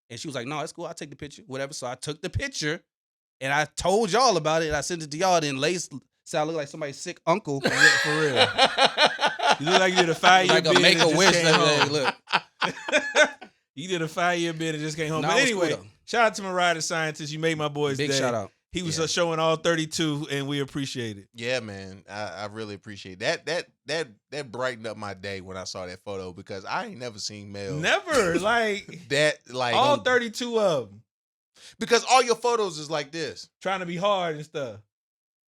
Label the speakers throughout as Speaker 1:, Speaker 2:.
Speaker 1: And she was like, no, it's cool. I'll take the picture, whatever. So I took the picture and I told y'all about it. And I sent it to y'all. Then Lace said I look like somebody's sick uncle.
Speaker 2: Yeah, for real. You look like you did a 5-year
Speaker 1: like
Speaker 2: bid.
Speaker 1: a Make-A-Wish.
Speaker 2: Look. You did a 5-year bid and just came home.
Speaker 1: Nah,
Speaker 2: but anyway,
Speaker 1: cool,
Speaker 2: shout out to Mariah the scientist. You made my boy's
Speaker 1: Big
Speaker 2: day.
Speaker 1: shout out.
Speaker 2: He was showing all 32, and we appreciate it.
Speaker 3: Yeah, man. I really appreciate that. That brightened up my day when I saw that photo because I ain't never seen Mel.
Speaker 2: Never. Like
Speaker 3: that like
Speaker 2: all 32 of them.
Speaker 3: Because all your photos is like this.
Speaker 2: Trying to be hard and stuff.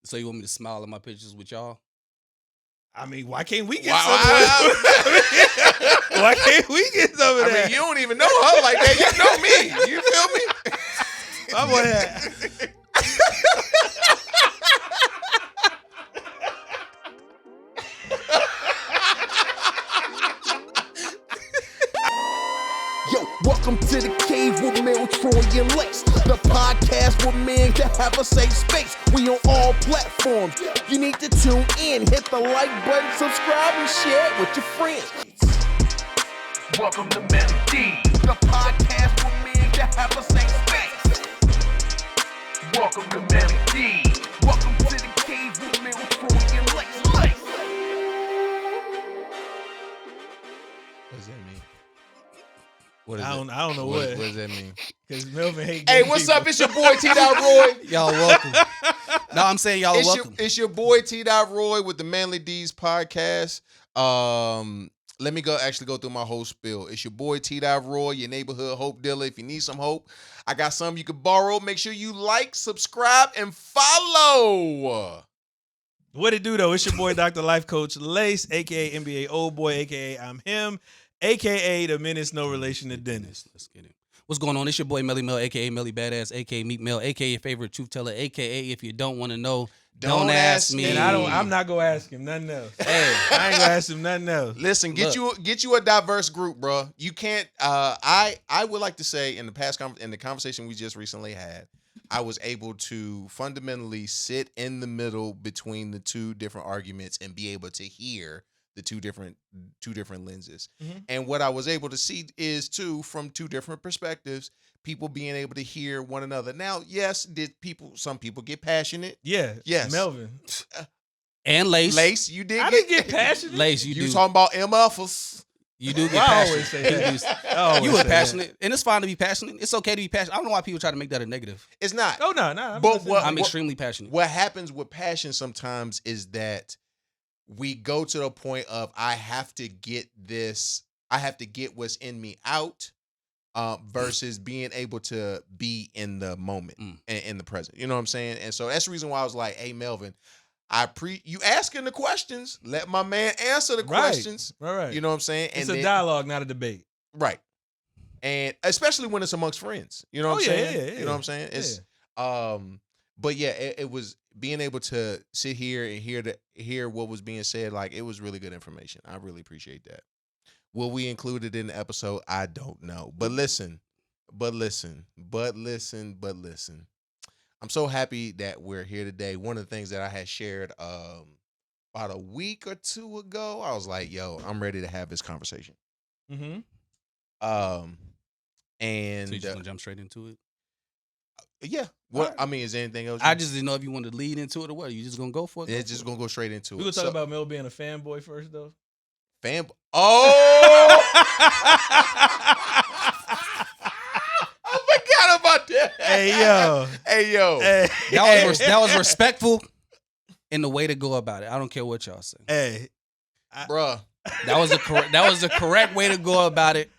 Speaker 1: So you want me to smile at my pictures with y'all?
Speaker 2: I mean, why can't we get some of that? Why can't we get some of that?
Speaker 3: I mean, you don't even know her like that. You know me. You feel me?
Speaker 2: My boy had...
Speaker 4: Yo, welcome to the cave with Mel, Troy, and Lace. The podcast with men to have a safe space. We on all platforms. You need to tune in, hit the like button, subscribe, and share it with your friends. Welcome to Mel and D, the podcast with men to have a safe space. Welcome to Mel and D. Welcome to the cave with Mel, Troy, and Lace.
Speaker 3: What does that mean?
Speaker 2: I don't know what.
Speaker 3: What does that mean?
Speaker 2: Because Melvin hate.
Speaker 3: Hey, what's up? It's your boy T. Roy.
Speaker 1: Y'all welcome. No, I'm saying y'all welcome.
Speaker 3: It's your boy T. Roy with the Manly D's podcast. Let me go through my whole spiel. It's your boy T. Roy, your neighborhood hope dealer. If you need some hope, I got some you can borrow. Make sure you like, subscribe, and follow.
Speaker 2: What it do though? It's your boy Dr. Life Coach Lace, aka NBA Old Boy, aka I'm him, aka the menace no relation to Dennis.
Speaker 1: Let's get it. What's going on? It's your boy Melly Mel, aka Melly Badass, aka Meat Mel, aka your favorite truth teller, aka if you don't want to know, don't ask me.
Speaker 2: And I'm not gonna ask him nothing else.
Speaker 3: Hey,
Speaker 2: I ain't gonna ask him nothing else.
Speaker 3: Listen, get you a diverse group, bro. You can't. I would like to say in the conversation we just recently had, I was able to fundamentally sit in the middle between the two different arguments and be able to hear the two different lenses. Mm-hmm. And what I was able to see is too from two different perspectives, people being able to hear one another. Now, yes, some people get passionate.
Speaker 2: Yeah.
Speaker 3: Yes.
Speaker 2: Melvin.
Speaker 1: And Lace.
Speaker 3: Lace, you did.
Speaker 2: I didn't get passionate.
Speaker 1: Lace,
Speaker 3: you talking about MFs.
Speaker 1: You do get
Speaker 2: I
Speaker 1: passionate.
Speaker 2: always say that.
Speaker 1: You were passionate, and it's fine to be passionate. It's okay to be passionate. I don't know why people try to make that a negative.
Speaker 3: It's not.
Speaker 2: Oh no.
Speaker 1: I'm extremely passionate.
Speaker 3: What happens with passion sometimes is that we go to the point of I have to get what's in me out, versus being able to be in the moment and in the present. You know what I'm saying? And so that's the reason why I was like, hey, Melvin, you asking the questions. Let my man answer the questions.
Speaker 2: Right.
Speaker 3: You know what I'm saying?
Speaker 2: It's a dialogue, not a debate.
Speaker 3: Right. And especially when it's amongst friends. You know what I'm saying?
Speaker 2: Yeah.
Speaker 3: You know what I'm saying? It's but yeah, it was being able to sit here and hear what was being said. Like, it was really good information. I really appreciate that. Will we include it in the episode? I don't know. But listen. I'm so happy that we're here today. One of the things that I had shared about a week or two ago, I was like, yo, I'm ready to have this conversation.
Speaker 2: Mm-hmm.
Speaker 3: And
Speaker 1: so you just gonna jump straight into it?
Speaker 3: Yeah. What I mean, is there anything else?
Speaker 1: I just didn't know if you wanted to lead into it or what. You just gonna go for it?
Speaker 3: It's just gonna go straight into it.
Speaker 2: We gonna talk about Mel being a fanboy first, though.
Speaker 3: Fanboy? Oh! I forgot about that. Hey yo.
Speaker 1: That was respectful in the way to go about it. I don't care what y'all say.
Speaker 2: Hey,
Speaker 3: bruh.
Speaker 1: That was the correct way to go about it.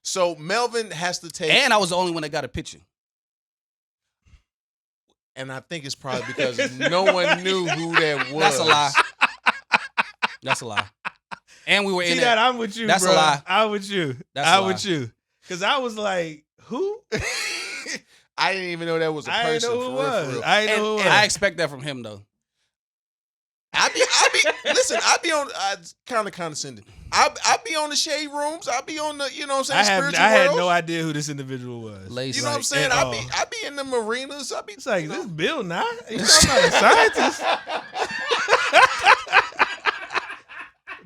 Speaker 3: So Melvin has to take,
Speaker 1: and I was the only one that got a picture.
Speaker 3: And I think it's probably because no one knew who that was.
Speaker 1: That's a lie. And we were in
Speaker 2: that. I'm with you.
Speaker 1: That's
Speaker 2: bro.
Speaker 1: a lie.
Speaker 2: I'm with you. I'm with you. Because I was like, who?
Speaker 3: I didn't even know that was a person.
Speaker 2: I didn't know who it was.
Speaker 1: I expect that from him though.
Speaker 3: I be on kind of condescending. I be on the shade rooms. I be on the, you know what I'm saying,
Speaker 2: I had no idea who this individual was.
Speaker 3: You know what I'm saying? I be in the marinas.
Speaker 2: It's like, this Bill Nye? You talking about a scientist?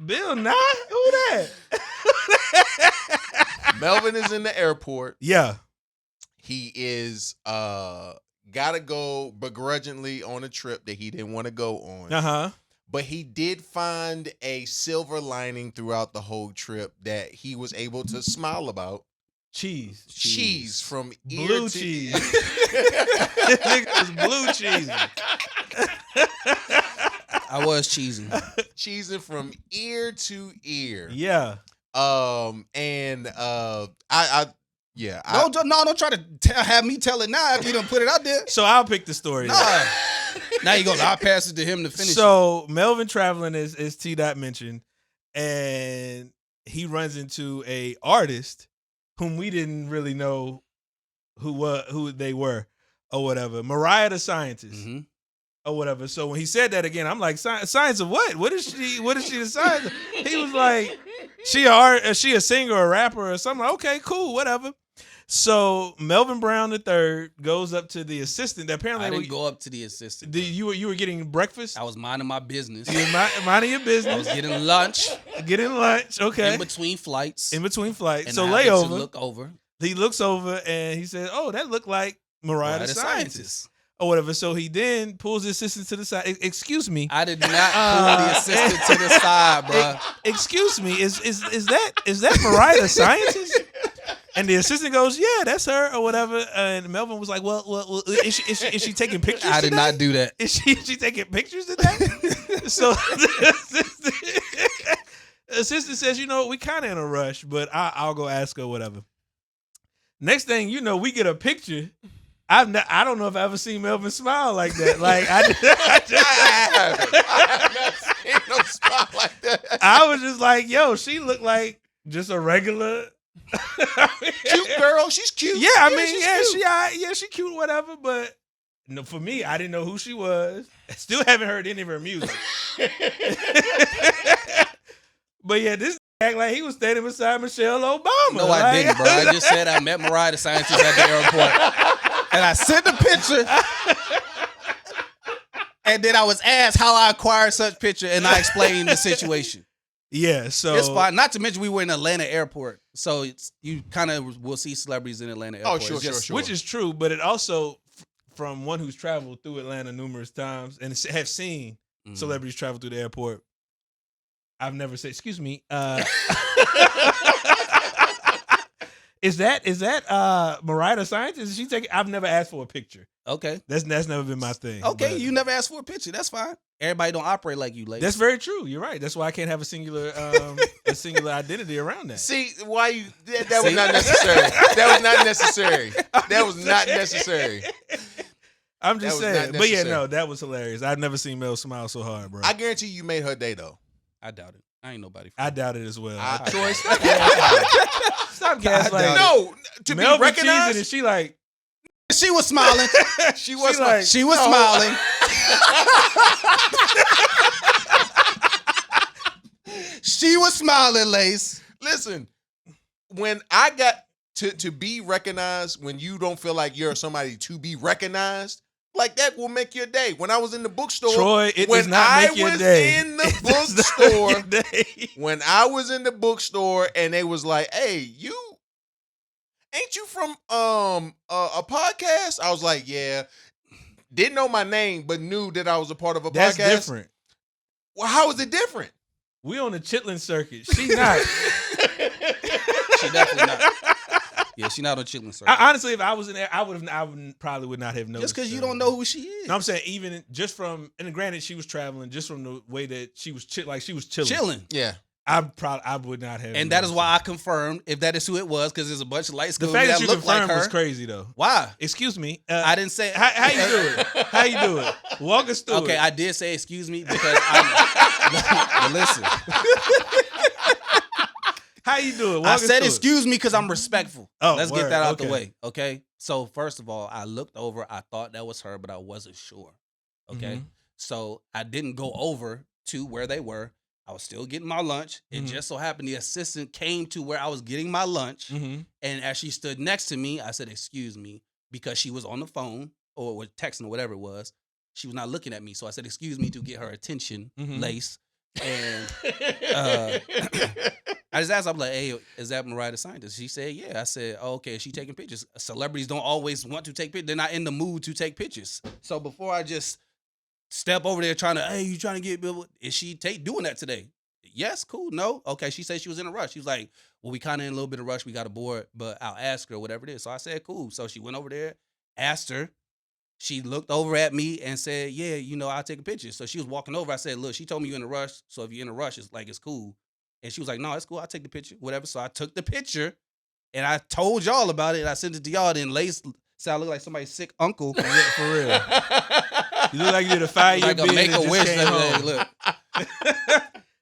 Speaker 2: Bill Nye? Who that?
Speaker 3: Melvin is in the airport.
Speaker 2: Yeah.
Speaker 3: He is gotta go begrudgingly on a trip that he didn't want to go on.
Speaker 2: Uh-huh.
Speaker 3: But he did find a silver lining throughout the whole trip that he was able to smile about.
Speaker 2: Cheese
Speaker 3: from
Speaker 2: blue
Speaker 3: ear to
Speaker 2: cheese. Nigga was blue cheese.
Speaker 1: I was cheesing.
Speaker 3: Cheesing from ear to ear.
Speaker 2: Yeah.
Speaker 3: Don't
Speaker 1: try to have me tell it now after you done put it out there.
Speaker 2: So I'll pick the story.
Speaker 1: Nah. Now you go. I'll pass it to him to finish.
Speaker 2: So Melvin traveling is T. Dot mentioned, and he runs into a artist whom we didn't really know who they were or whatever. Mariah the Scientist or whatever. So when he said that again, I'm like, science of what? What is she the science of? He was like, she a singer or a rapper or something. Like, okay, cool, whatever. So Melvin Brown III goes up to the assistant. That apparently
Speaker 1: I didn't go up to the assistant.
Speaker 2: You were getting breakfast.
Speaker 1: I was minding my business.
Speaker 2: You were minding your business.
Speaker 1: I was getting lunch.
Speaker 2: Okay.
Speaker 1: In between flights.
Speaker 2: And
Speaker 1: so
Speaker 2: layover.
Speaker 1: Look over.
Speaker 2: He looks over and he says, "Oh, that looked like Mariah the Scientist." Or whatever. So he then pulls the assistant to the side. Excuse me.
Speaker 1: I did not pull the assistant to the side, bro.
Speaker 2: Excuse me. Is that Mariah the Scientist? And the assistant goes, "Yeah, that's her," or whatever. And Melvin was like, "Well, is she taking pictures?"
Speaker 1: I did not do that.
Speaker 2: Is she taking pictures today? So the assistant says, "You know, we kind of in a rush, but I'll go ask her, whatever." Next thing you know, we get a picture. I don't know if I've ever seen Melvin smile like that. Like I
Speaker 3: have not seen him smile like that.
Speaker 2: I was just like, "Yo, she looked like just a regular."
Speaker 3: Cute girl, she's cute.
Speaker 2: Yeah, I mean, she cute, whatever. But no, for me, I didn't know who she was. Still haven't heard any of her music. But yeah, this act like he was standing beside Michelle Obama.
Speaker 1: No, I didn't, bro. I just said I met Mariah the Scientist at the airport, and I sent the picture. And then I was asked how I acquired such picture, and I explained the situation.
Speaker 2: Yeah, so
Speaker 1: it's fine. Not to mention we were in Atlanta airport, so you kind of will see celebrities in Atlanta airport.
Speaker 3: Oh, sure.
Speaker 2: Which is true, but it also, from one who's traveled through Atlanta numerous times and have seen celebrities travel through the airport, I've never said, "Excuse me." Is that Mariah the Scientist? Is she taking? I've never asked for a picture.
Speaker 1: Okay,
Speaker 2: that's never been my thing.
Speaker 1: Okay, you never asked for a picture. That's fine. Everybody don't operate like you, ladies.
Speaker 2: That's very true. You're right. That's why I can't have a singular identity around that.
Speaker 3: See why you that was not necessary. That was not necessary. That was not necessary.
Speaker 2: I'm just saying. But yeah, no, that was hilarious. I've never seen Mel smile so hard, bro.
Speaker 3: I guarantee you made her day though.
Speaker 1: I doubt it. I ain't nobody.
Speaker 2: I doubt it as well.
Speaker 3: Troy,
Speaker 2: stop gaslighting.
Speaker 3: No, to
Speaker 2: Mel
Speaker 3: be recognized.
Speaker 2: And she like.
Speaker 1: She was smiling.
Speaker 3: She was
Speaker 1: smiling. She was smiling, Lace.
Speaker 3: Listen, when I got to be recognized, when you don't feel like you're somebody to be recognized, like that will make your day. When I was in the bookstore,
Speaker 2: Troy, it does not make your day.
Speaker 3: In the bookstore, when I was in the bookstore, and they was like, "Hey, ain't you from a podcast?" I was like, "Yeah." Didn't know my name, but knew that I was a part of a podcast.
Speaker 2: That's different.
Speaker 3: Well, how is it different?
Speaker 2: We on the chitlin circuit. She not.
Speaker 1: She definitely not. Yeah, she not on chitlin circuit.
Speaker 2: Honestly, if I was in there, I probably would not have noticed.
Speaker 1: Just because you don't know who she is.
Speaker 2: No, I'm saying even just from, and granted, she was traveling, just from the way that she was chilling.
Speaker 1: Chilling.
Speaker 3: Yeah.
Speaker 2: I would not have.
Speaker 1: And that is why I confirmed if that is who it was, because there's a bunch of light skin
Speaker 2: the fact that you
Speaker 1: look like her.
Speaker 2: was crazy though.
Speaker 1: Why?
Speaker 2: Excuse me.
Speaker 1: I didn't say.
Speaker 2: How you do it? How you do it? Walk us through.
Speaker 1: Okay,
Speaker 2: it.
Speaker 1: I did say excuse me because I'm. Listen.
Speaker 2: How you do it?
Speaker 1: I said excuse me because I'm respectful.
Speaker 2: Oh,
Speaker 1: let's get that out the
Speaker 2: okay.
Speaker 1: way. Okay. So first of all, I looked over. I thought that was her, but I wasn't sure. Okay.
Speaker 2: Mm-hmm.
Speaker 1: So I didn't go over to where they were. I was still getting my lunch. It just so happened the assistant came to where I was getting my lunch.
Speaker 2: Mm-hmm.
Speaker 1: And as she stood next to me, I said, "Excuse me," because she was on the phone or was texting or whatever it was. She was not looking at me. So I said, "Excuse me," to get her attention, Lace. And I just asked, I'm like, hey, is that Mariah the scientist? She said, yeah. I said, oh, okay, is she taking pictures? Celebrities don't always want to take pictures. They're not in the mood to take pictures. So before I just step over there trying to, hey, you trying to get, is she doing that today? Yes, cool. No. Okay. She said she was in a rush. She was like, well, we kind of in a little bit of rush. We got a board, but I'll ask her whatever it is. So I said, cool. So she went over there, asked her. She looked over at me and said, yeah, I'll take a picture. So she was walking over. I said, look, she told me you're in a rush. So if you're in a rush, it's cool. And she was like, no, it's cool. I'll take the picture, whatever. So I took the picture and I told y'all about it. And I sent it to y'all. Then Lace said I look like somebody's sick uncle.
Speaker 2: Yeah, for real. You look like you did a 5-year
Speaker 1: like
Speaker 2: bid
Speaker 1: a make
Speaker 2: and
Speaker 1: a
Speaker 2: just
Speaker 1: wish.
Speaker 2: came home.
Speaker 1: Look.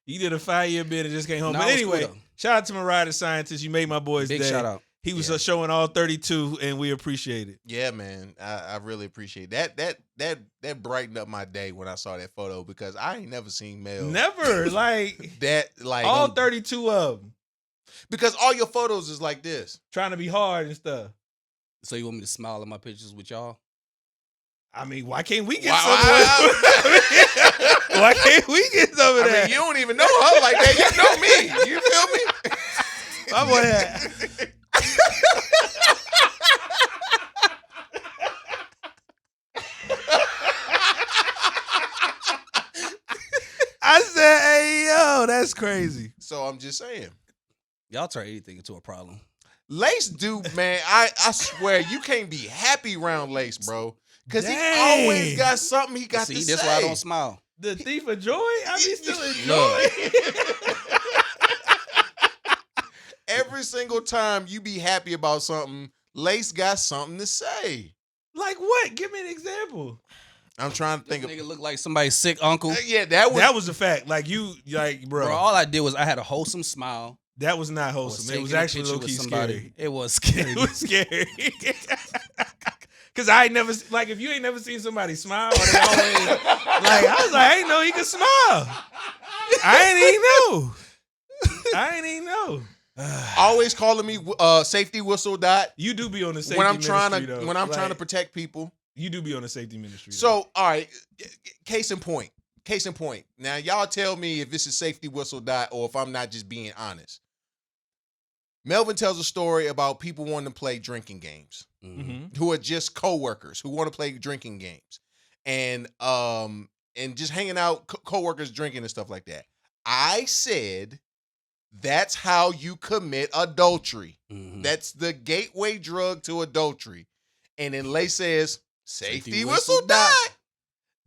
Speaker 2: You did a 5-year bid and just came home.
Speaker 1: Nah,
Speaker 2: But
Speaker 1: it was
Speaker 2: anyway,
Speaker 1: cool, though.
Speaker 2: shout out to Mariah the scientist. You made my boy's
Speaker 1: Big
Speaker 2: day.
Speaker 1: shout out.
Speaker 2: He was
Speaker 1: Yeah.
Speaker 2: showing all 32, and we appreciate it.
Speaker 3: Yeah, man. I really appreciate that brightened up my day when I saw that photo because I ain't never seen Mel.
Speaker 2: Never like
Speaker 3: That
Speaker 2: all 32 of them
Speaker 3: because all your photos is like this.
Speaker 2: trying to be hard and stuff.
Speaker 1: So you want me to smile at my pictures with y'all?
Speaker 2: I mean, why can't we get
Speaker 3: Wow.
Speaker 2: some of that? Why can't we get some of
Speaker 3: I
Speaker 2: that?
Speaker 3: mean, you don't even know her like that. You know me. You feel me?
Speaker 2: My boy had- I said, hey, yo, that's crazy.
Speaker 3: So I'm just saying.
Speaker 1: Y'all turn anything into a problem.
Speaker 3: Lace dude, man, I swear you can't be happy around Lace, bro. Because he
Speaker 2: Dang.
Speaker 3: always got something he got
Speaker 1: See,
Speaker 3: to
Speaker 1: that's
Speaker 3: say.
Speaker 1: why I don't smile.
Speaker 2: The thief of joy? I be still
Speaker 1: Look.
Speaker 2: enjoying.
Speaker 3: Every single time you be happy about something, Lace got something to say.
Speaker 2: Like what? Give me an example.
Speaker 3: I'm trying to
Speaker 1: This
Speaker 3: think of.
Speaker 1: nigga look like somebody's sick uncle.
Speaker 3: Yeah, that was.
Speaker 2: That was a fact. Like you, bro.
Speaker 1: Bro, all I did was I had a wholesome smile.
Speaker 2: That was not
Speaker 1: was
Speaker 2: wholesome. It was
Speaker 1: taking a
Speaker 2: actually
Speaker 1: picture
Speaker 2: low
Speaker 1: with
Speaker 2: key
Speaker 1: somebody.
Speaker 2: scary.
Speaker 1: It was scary.
Speaker 2: It was scary. Cause I ain't never like if you ain't never seen somebody smile, or they always like I was like I ain't know he could smile. I ain't even know.
Speaker 3: always calling me safety whistle dot
Speaker 2: You do be on the safety
Speaker 3: when I'm
Speaker 2: ministry,
Speaker 3: trying to
Speaker 2: though.
Speaker 3: when I'm trying to
Speaker 2: Like,
Speaker 3: protect people.
Speaker 2: You do be on the safety ministry. though.
Speaker 3: So, all right, case in point. Case in point. Now, y'all tell me if this is safety whistle dot or if I'm not just being honest. Melvin tells a story about people wanting to play drinking games, who are just coworkers who want to play drinking games, and just hanging out, coworkers drinking and stuff like that. I said that's how you commit adultery. That's the gateway drug to adultery. And then Lay says, safety whistle dot.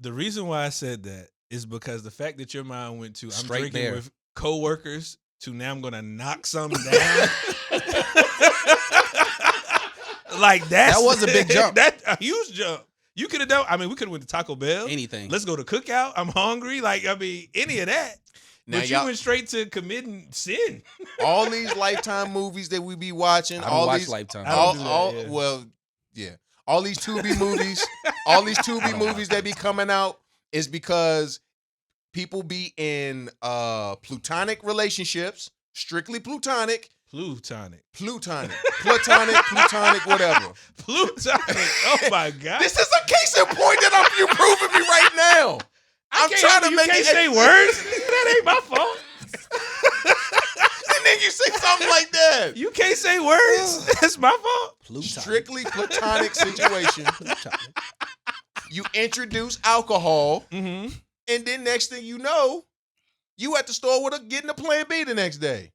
Speaker 2: The reason why I said that is because the fact that your mind went to I'm
Speaker 1: Straight
Speaker 2: drinking
Speaker 1: there.
Speaker 2: with coworkers to now I'm gonna knock something down. Like
Speaker 1: That was a big jump.
Speaker 2: That's a huge jump. You could have done. I mean, we could have went to Taco Bell.
Speaker 1: Anything.
Speaker 2: Let's go to Cookout. I'm hungry. Like I mean, any of that.
Speaker 3: Now,
Speaker 2: But you
Speaker 3: y'all,
Speaker 2: went straight to committing sin.
Speaker 3: all these Lifetime movies that we be watching,
Speaker 1: I don't
Speaker 3: all
Speaker 1: watch
Speaker 3: these,
Speaker 1: Lifetime.
Speaker 2: I don't do that, yeah.
Speaker 3: well, yeah, all these Tubi movies, all these Tubi movies that be coming out is because people be in plutonic relationships, strictly plutonic,
Speaker 2: Plutonic.
Speaker 3: whatever.
Speaker 2: Plutonic. Oh my God.
Speaker 3: This is a case in point that you proving me right now. I'm trying to
Speaker 2: you
Speaker 3: make
Speaker 2: can't
Speaker 3: it.
Speaker 2: say words. That ain't my fault.
Speaker 3: And then you say something like that.
Speaker 2: You can't say words. That's my fault.
Speaker 1: Plutonic.
Speaker 3: Strictly platonic situation. You introduce alcohol,
Speaker 2: Mm-hmm.
Speaker 3: and then next thing you know, you at the store getting a Plan B the next day.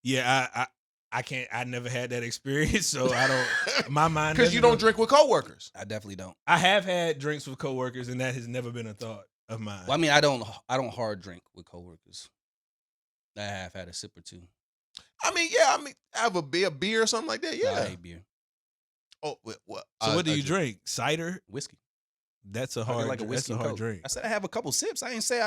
Speaker 2: Yeah, I can't. I never had that experience, so I don't. My mind
Speaker 3: Because you don't drink with coworkers.
Speaker 1: I definitely don't.
Speaker 2: I have had drinks with coworkers, and that has never been a thought of mine.
Speaker 1: Well, I mean, I don't hard drink with coworkers. I have had a sip or two.
Speaker 3: I mean, have a beer or something like that.
Speaker 1: No, I
Speaker 3: Yeah.
Speaker 1: hate beer.
Speaker 3: Oh,
Speaker 2: So what do you drink? Cider?
Speaker 1: Whiskey.
Speaker 2: That's a
Speaker 1: I get
Speaker 2: hard.
Speaker 1: like a
Speaker 2: That's
Speaker 1: whiskey
Speaker 2: a
Speaker 1: and
Speaker 2: hard
Speaker 1: Coke.
Speaker 2: drink.
Speaker 1: I said I have a couple sips. I ain't say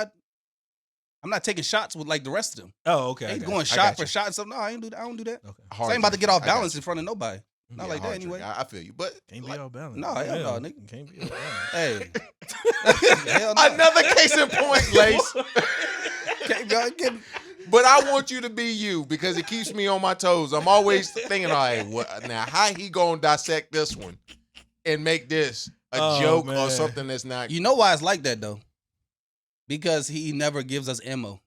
Speaker 1: I'm not taking shots with like the rest of them.
Speaker 2: Oh, okay.
Speaker 1: I
Speaker 2: I
Speaker 1: ain't
Speaker 2: got
Speaker 1: going
Speaker 2: you.
Speaker 1: shot for shot and stuff. No, I ain't do that. I don't do that.
Speaker 2: Okay.
Speaker 1: So I ain't about to get off balance in front of nobody. Not like that
Speaker 3: hard
Speaker 1: anyway.
Speaker 3: drink. I feel you, but
Speaker 2: Can't
Speaker 3: like,
Speaker 2: be all balanced.
Speaker 1: No, hell no, nigga.
Speaker 2: Can't be all balanced.
Speaker 1: Hey. Hell no.
Speaker 3: another case in point, Lace. But I want you to be you because it keeps me on my toes. I'm always thinking, all right, now how he gonna dissect this one and make this a joke or
Speaker 2: man.
Speaker 3: something that's not.
Speaker 1: You know why it's like that though? Because he never gives us ammo.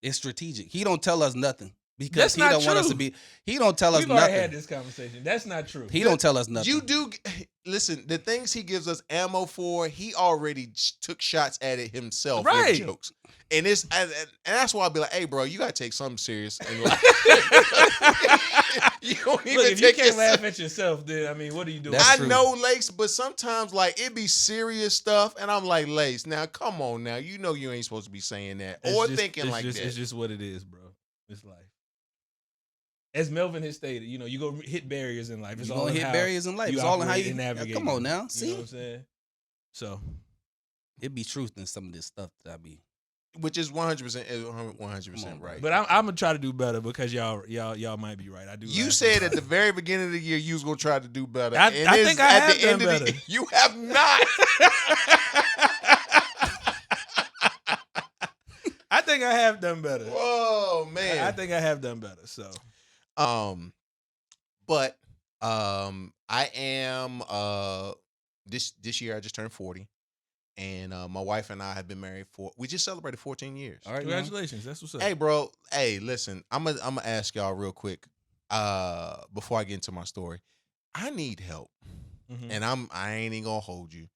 Speaker 1: It's strategic. He don't tell us nothing because
Speaker 2: That's
Speaker 1: he
Speaker 2: not
Speaker 1: don't want us to
Speaker 2: true.
Speaker 1: be. He don't tell us
Speaker 2: We've already
Speaker 1: nothing.
Speaker 2: had this conversation. That's not true.
Speaker 1: He don't tell us nothing.
Speaker 3: You do listen. The things he gives us ammo for, he already took shots at it himself
Speaker 2: Right.
Speaker 3: with jokes, and that's why I'll be like, "Hey, bro, you gotta take something serious." And like, you don't even
Speaker 2: Look, if you
Speaker 3: take
Speaker 2: can't
Speaker 3: yourself.
Speaker 2: laugh at yourself, then I mean, what are you doing?
Speaker 1: That's
Speaker 3: I
Speaker 1: true.
Speaker 3: know Lace, but sometimes like it be serious stuff, and I'm like, Lace, now come on, now you know you ain't supposed to be saying that or thinking like that.
Speaker 2: It's just what it is, bro. It's life. As Melvin has stated, you go hit barriers in life. It's
Speaker 1: You
Speaker 2: all
Speaker 1: gonna
Speaker 2: in
Speaker 1: hit
Speaker 2: how
Speaker 1: barriers in life.
Speaker 2: you
Speaker 1: It's all in how
Speaker 2: operate
Speaker 1: you
Speaker 2: and navigate.
Speaker 1: Come on now.
Speaker 2: You know
Speaker 1: See,
Speaker 2: what I'm saying? So
Speaker 1: it be truth in some of this stuff that I be.
Speaker 3: Which is 100% right.
Speaker 2: But I'm gonna try to do better because y'all might be right. I do.
Speaker 3: You
Speaker 2: laugh
Speaker 3: said
Speaker 2: about
Speaker 3: at the
Speaker 2: it.
Speaker 3: very beginning of the year you was gonna try to do better.
Speaker 2: I
Speaker 3: And
Speaker 2: think I have done better.
Speaker 3: You have not.
Speaker 2: I think I have done better.
Speaker 3: Whoa, man.
Speaker 2: I think I have done better. So
Speaker 3: But I am this year I just turned 40. And my wife and I have been married we just celebrated 14 years.
Speaker 1: All right,
Speaker 2: congratulations. That's what's up.
Speaker 3: Hey, bro. Hey, listen. I'm gonna ask y'all real quick before I get into my story. I need help,
Speaker 2: Mhm.
Speaker 3: and I ain't even gonna hold you.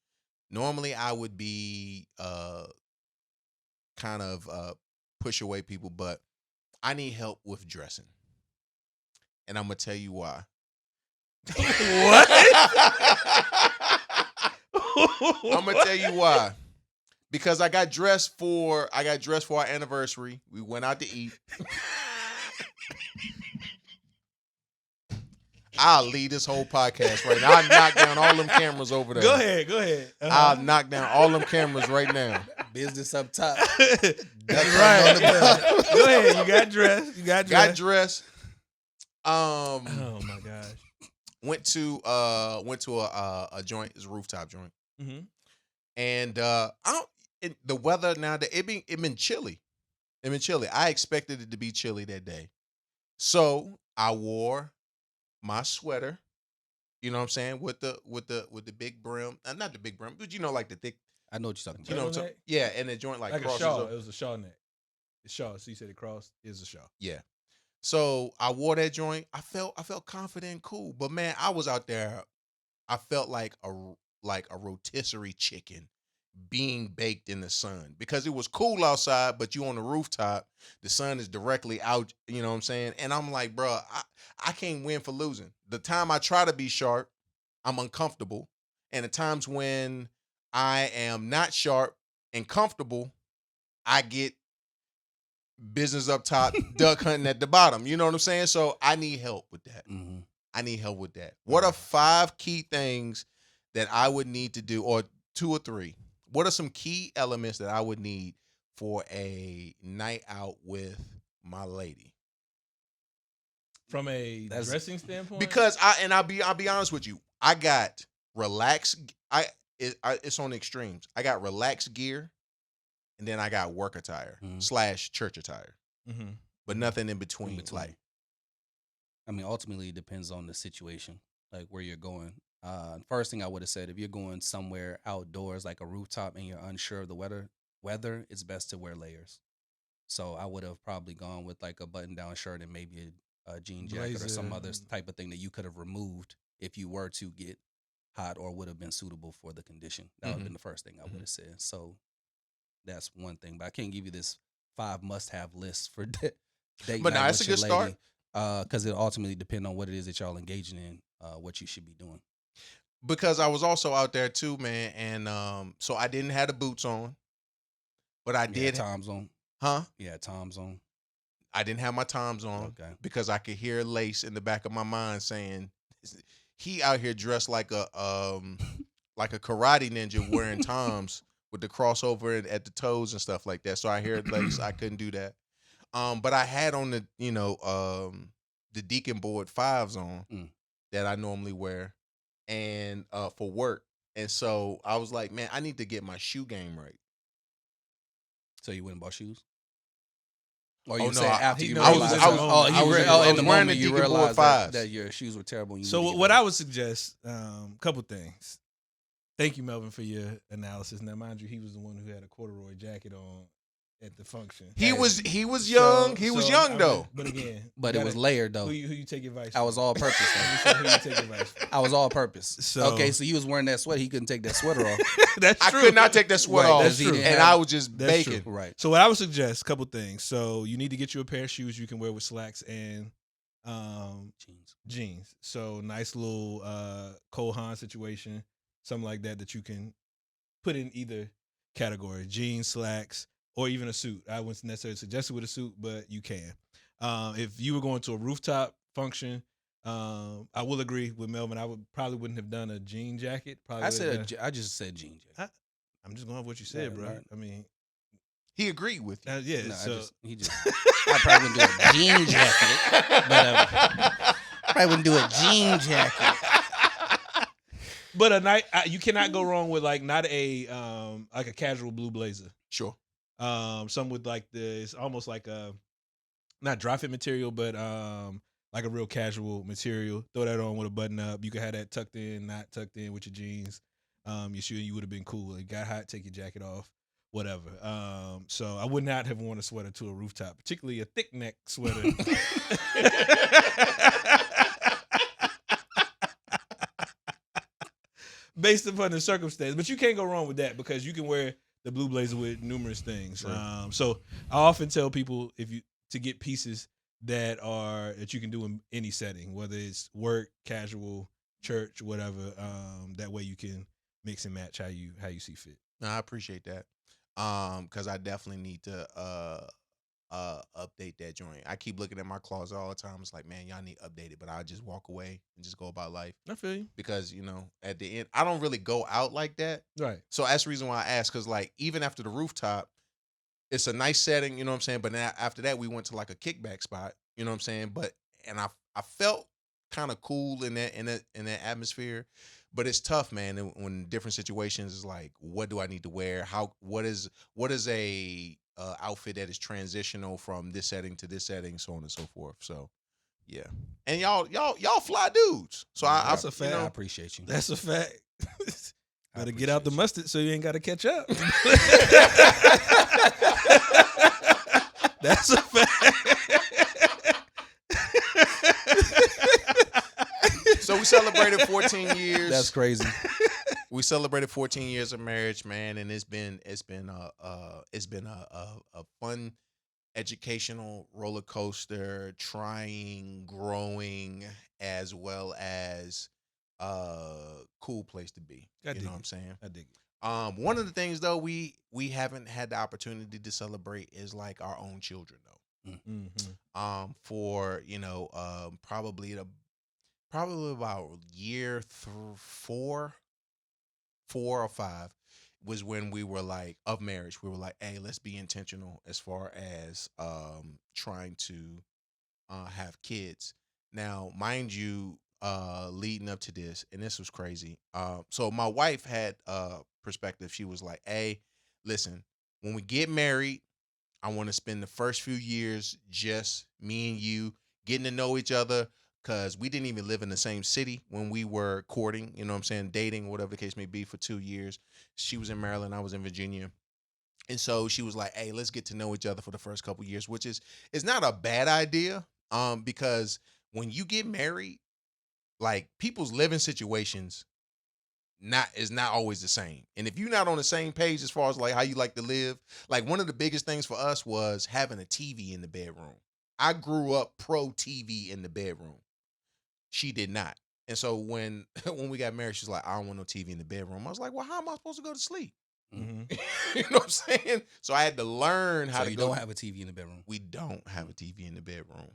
Speaker 3: Normally, I would be kind of push away people, but I need help with dressing, and I'm gonna tell you why.
Speaker 2: What?
Speaker 3: I'm gonna tell you why. Because I got dressed for our anniversary. We went out to eat. I'll leave this whole podcast right now. I'll knock down all them cameras over there.
Speaker 2: Go ahead. Uh-huh.
Speaker 3: I'll knock down all them cameras right now.
Speaker 1: Business up top.
Speaker 2: That's right. Go ahead. You got dressed.
Speaker 3: Got dressed.
Speaker 2: Oh my gosh.
Speaker 3: Went to a joint. It's a rooftop joint.
Speaker 2: Mm-hmm.
Speaker 3: And the weather now that it been chilly. It been chilly. I expected it to be chilly that day. So I wore my sweater, you know what I'm saying, with the big brim. Not the big brim, but like the thick,
Speaker 1: I know what you're talking about.
Speaker 3: you know what I'm talking. Yeah, and the joint like
Speaker 2: a
Speaker 3: crosses
Speaker 2: shawl.
Speaker 3: up.
Speaker 2: It was a shawl neck. The shawl. So you said it crossed is a shawl.
Speaker 3: Yeah. So I wore that joint. I felt confident and cool. But man, I was out there. I felt like a rotisserie chicken being baked in the sun because it was cool outside, but you on the rooftop, the sun is directly out, you know what I'm saying? And I'm like, bro, I can't win for losing. The time I try to be sharp, I'm uncomfortable. And the times when I am not sharp and comfortable, I get business up top, duck hunting at the bottom. You know what I'm saying? So I need help with that.
Speaker 1: Mm-hmm.
Speaker 3: I need help with that. What are 5 key things that I would need to do, or 2 or 3? What are some key elements that I would need for a night out with my lady?
Speaker 2: From a dressing standpoint?
Speaker 3: Because I'll be honest with you. I got relaxed. It's on the extremes. I got relaxed gear, and then I got work attire / church attire, but nothing in between. Like,
Speaker 1: I mean, ultimately, it depends on the situation, like where you're going. First thing I would have said, if you're going somewhere outdoors, like a rooftop, and you're unsure of the weather, it's best to wear layers. So I would have probably gone with like a button-down shirt and maybe a jean jacket or some other type of thing that you could have removed if you were to get hot or would have been suitable for the condition. That would have been the first thing I would have said. So that's one thing. But I can't give you this 5 must-have lists for date
Speaker 3: but
Speaker 1: night
Speaker 3: it's a
Speaker 1: with
Speaker 3: good
Speaker 1: your lady,
Speaker 3: start.
Speaker 1: because it ultimately depends on what it is that y'all engaging in, what you should be doing.
Speaker 3: Because I was also out there too, man, and so I didn't have the boots on, but I did
Speaker 1: Toms on.
Speaker 3: Huh?
Speaker 1: Yeah, Toms on.
Speaker 3: I didn't have my Toms on because I could hear Lace in the back of my mind saying, "He out here dressed like a karate ninja wearing Toms with the crossover at the toes and stuff like that." So I heard Lace. I couldn't do that. But I had on the the Deacon Board 5s on that I normally wear, and for work. And so I was like, man, I need to get my shoe game right.
Speaker 1: So you went and bought shoes? Or
Speaker 3: Oh,
Speaker 1: you
Speaker 3: no,
Speaker 1: said after you
Speaker 3: I
Speaker 1: realized?
Speaker 3: was
Speaker 1: in the
Speaker 3: wearing
Speaker 1: moment
Speaker 3: the
Speaker 1: you
Speaker 3: Deacon Board
Speaker 1: realized
Speaker 3: 5s.
Speaker 1: that your shoes were terrible. And you
Speaker 2: So
Speaker 1: needed to get
Speaker 2: what
Speaker 1: better.
Speaker 2: I would suggest, couple things. Thank you, Melvin, for your analysis. Now, mind you, he was the one who had a corduroy jacket on at the function.
Speaker 3: He was young. He was young though.
Speaker 2: But again,
Speaker 1: But it was layered though.
Speaker 2: Who you take advice?
Speaker 1: I was all purpose.
Speaker 2: Who you take advice from?
Speaker 1: I was all purpose.
Speaker 2: So-
Speaker 1: Okay, so you was wearing that sweater. He couldn't take that sweater off.
Speaker 2: That's
Speaker 3: I
Speaker 2: true.
Speaker 3: could not take that sweater
Speaker 1: Right,
Speaker 3: off,
Speaker 1: that's true.
Speaker 3: and I was just
Speaker 2: That's
Speaker 3: baking.
Speaker 2: true.
Speaker 1: Right.
Speaker 2: So what I would suggest, a couple things. So you need to get you a pair of shoes you can wear with slacks and jeans. So nice little Cole Haan situation, something like that you can put in either category: jeans, slacks, or even a suit. I wouldn't necessarily suggest it with a suit, but you can. If you were going to a rooftop function, I will agree with Melvin. I wouldn't have done a jean jacket. Probably
Speaker 1: I just said jean jacket.
Speaker 2: I'm just going with what you said, bro.
Speaker 1: Right.
Speaker 2: I mean,
Speaker 3: He agreed with you.
Speaker 2: yeah.
Speaker 1: No,
Speaker 2: so
Speaker 1: I probably wouldn't do a jean jacket, but I probably wouldn't do a jean jacket.
Speaker 2: but a night you cannot go wrong with like not a like a casual blue blazer.
Speaker 3: Sure.
Speaker 2: Some with like it's almost like a not dry fit material, but like a real casual material. Throw that on with a button up. You can have that tucked in, not tucked in with your jeans. Your shoe, you would have been cool. It got hot, take your jacket off, whatever. So I would not have worn a sweater to a rooftop, particularly a thick neck sweater. Based upon the circumstance, but you can't go wrong with that because you can wear the blue blazer with numerous things.
Speaker 3: Right.
Speaker 2: So I often tell people to get pieces that you can do in any setting, whether it's work, casual, church, whatever. That way you can mix and match how you see fit.
Speaker 3: No, I appreciate that. Because I definitely need to update that joint. I keep looking at my closet all the time. It's like, man, y'all need to update it, but I just walk away and just go about life.
Speaker 2: I feel you.
Speaker 3: Because, at the end, I don't really go out like that.
Speaker 2: Right.
Speaker 3: So that's the reason why I asked, because like even after the rooftop, it's a nice setting, you know what I'm saying? But then after that, we went to like a kickback spot, you know what I'm saying? And I felt kind of cool in that atmosphere. But it's tough, man. When different situations is like, what do I need to wear? What is a outfit that is transitional from this setting to this setting, so on and so forth. So, yeah. And y'all fly dudes. So
Speaker 2: That's a fact.
Speaker 1: I appreciate you.
Speaker 2: That's a fact. Better get out the mustard so you ain't got to catch up. That's a fact.
Speaker 3: So we celebrated 14 years.
Speaker 1: That's crazy.
Speaker 3: We celebrated 14 years of marriage, man, and it's been a fun educational roller coaster, trying, growing, as well as cool place to be. You know what I'm saying?
Speaker 2: I dig it.
Speaker 3: One of the things though we haven't had the opportunity to celebrate is like our own children though.
Speaker 2: Mm-hmm.
Speaker 3: For probably about year 4 or 5 was when we were like of marriage. We were like, hey, let's be intentional as far as trying to have kids. Now, mind you, leading up to this, and this was crazy. So my wife had perspective. She was like, hey, listen, when we get married, I want to spend the first few years just me and you getting to know each other, because we didn't even live in the same city when we were courting, you know what I'm saying, dating, whatever the case may be, for 2 years. She was in Maryland, I was in Virginia. And so she was like, hey, let's get to know each other for the first couple years, which is not a bad idea, because when you get married, like people's living situations is not always the same. And if you're not on the same page as far as like how you like to live, like one of the biggest things for us was having a TV in the bedroom. I grew up pro TV in the bedroom. She did not. And so when we got married, she's like, I don't want no TV in the bedroom. I was like, well, how am I supposed to go to sleep?
Speaker 2: Mm-hmm.
Speaker 3: You know what I'm saying? So I had to learn how to go.
Speaker 1: You don't have a TV in the bedroom.
Speaker 3: We don't have a TV in the bedroom.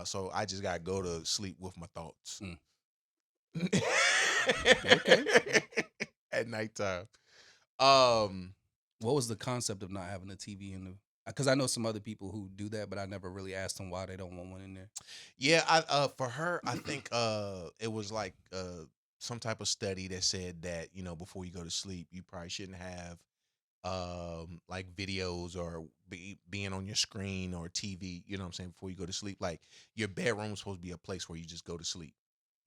Speaker 3: So I just got to go to sleep with my thoughts.
Speaker 1: Okay.
Speaker 3: At nighttime.
Speaker 1: What was the concept of not having a TV in the? Because I know some other people who do that, but I never really asked them why they don't want one in there.
Speaker 3: Yeah, for her, I think it was like some type of study that said that, before you go to sleep, you probably shouldn't have like videos or being on your screen or TV, you know what I'm saying, before you go to sleep. Like your bedroom is supposed to be a place where you just go to sleep.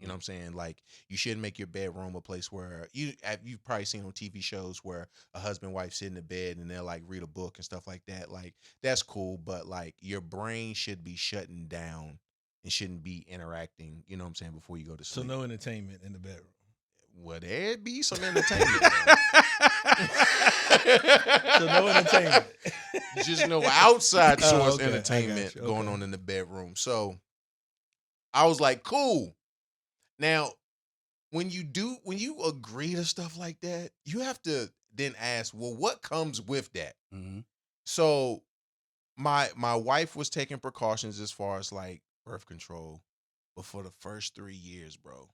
Speaker 3: You know what I'm saying? Like, you shouldn't make your bedroom a place where you've probably seen on TV shows where a husband and wife sit in the bed and they'll like read a book and stuff like that. Like, that's cool, but like your brain should be shutting down and shouldn't be interacting, you know what I'm saying, before you go to
Speaker 2: So
Speaker 3: sleep.
Speaker 2: no entertainment in the bedroom.
Speaker 3: Well, there'd be some entertainment.
Speaker 2: So no entertainment.
Speaker 3: Just no outside
Speaker 2: Oh,
Speaker 3: source
Speaker 2: okay. I got
Speaker 3: entertainment
Speaker 2: you.
Speaker 3: going
Speaker 2: Okay.
Speaker 3: on in the bedroom. So I was like, cool. Now, when you agree to stuff like that, you have to then ask, well, what comes with that?
Speaker 1: Mm-hmm.
Speaker 3: So my wife was taking precautions as far as like birth control, but for the first 3 years, bro,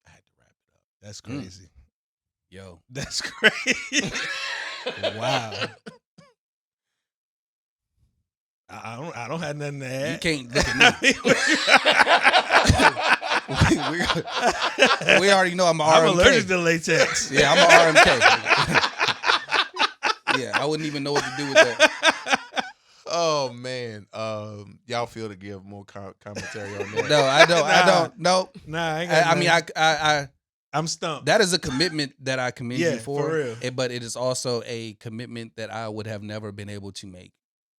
Speaker 3: I had to wrap it up.
Speaker 2: That's crazy.
Speaker 1: Yo.
Speaker 2: That's crazy. Wow. I don't have nothing to add.
Speaker 1: You can't look at me. We already know I'm an RMK.
Speaker 2: I'm allergic to latex.
Speaker 1: Yeah, I'm an RMK. Yeah, I wouldn't even know what to do with that.
Speaker 3: Oh man, y'all feel to give more commentary on that?
Speaker 1: No, I don't. I don't. No.
Speaker 2: Nah, I ain't got
Speaker 1: I mean,
Speaker 2: I'm stumped.
Speaker 1: that is a commitment that I commend
Speaker 2: Yeah,
Speaker 1: you for.
Speaker 2: for real.
Speaker 1: But it is also a commitment that I would have never been able to make,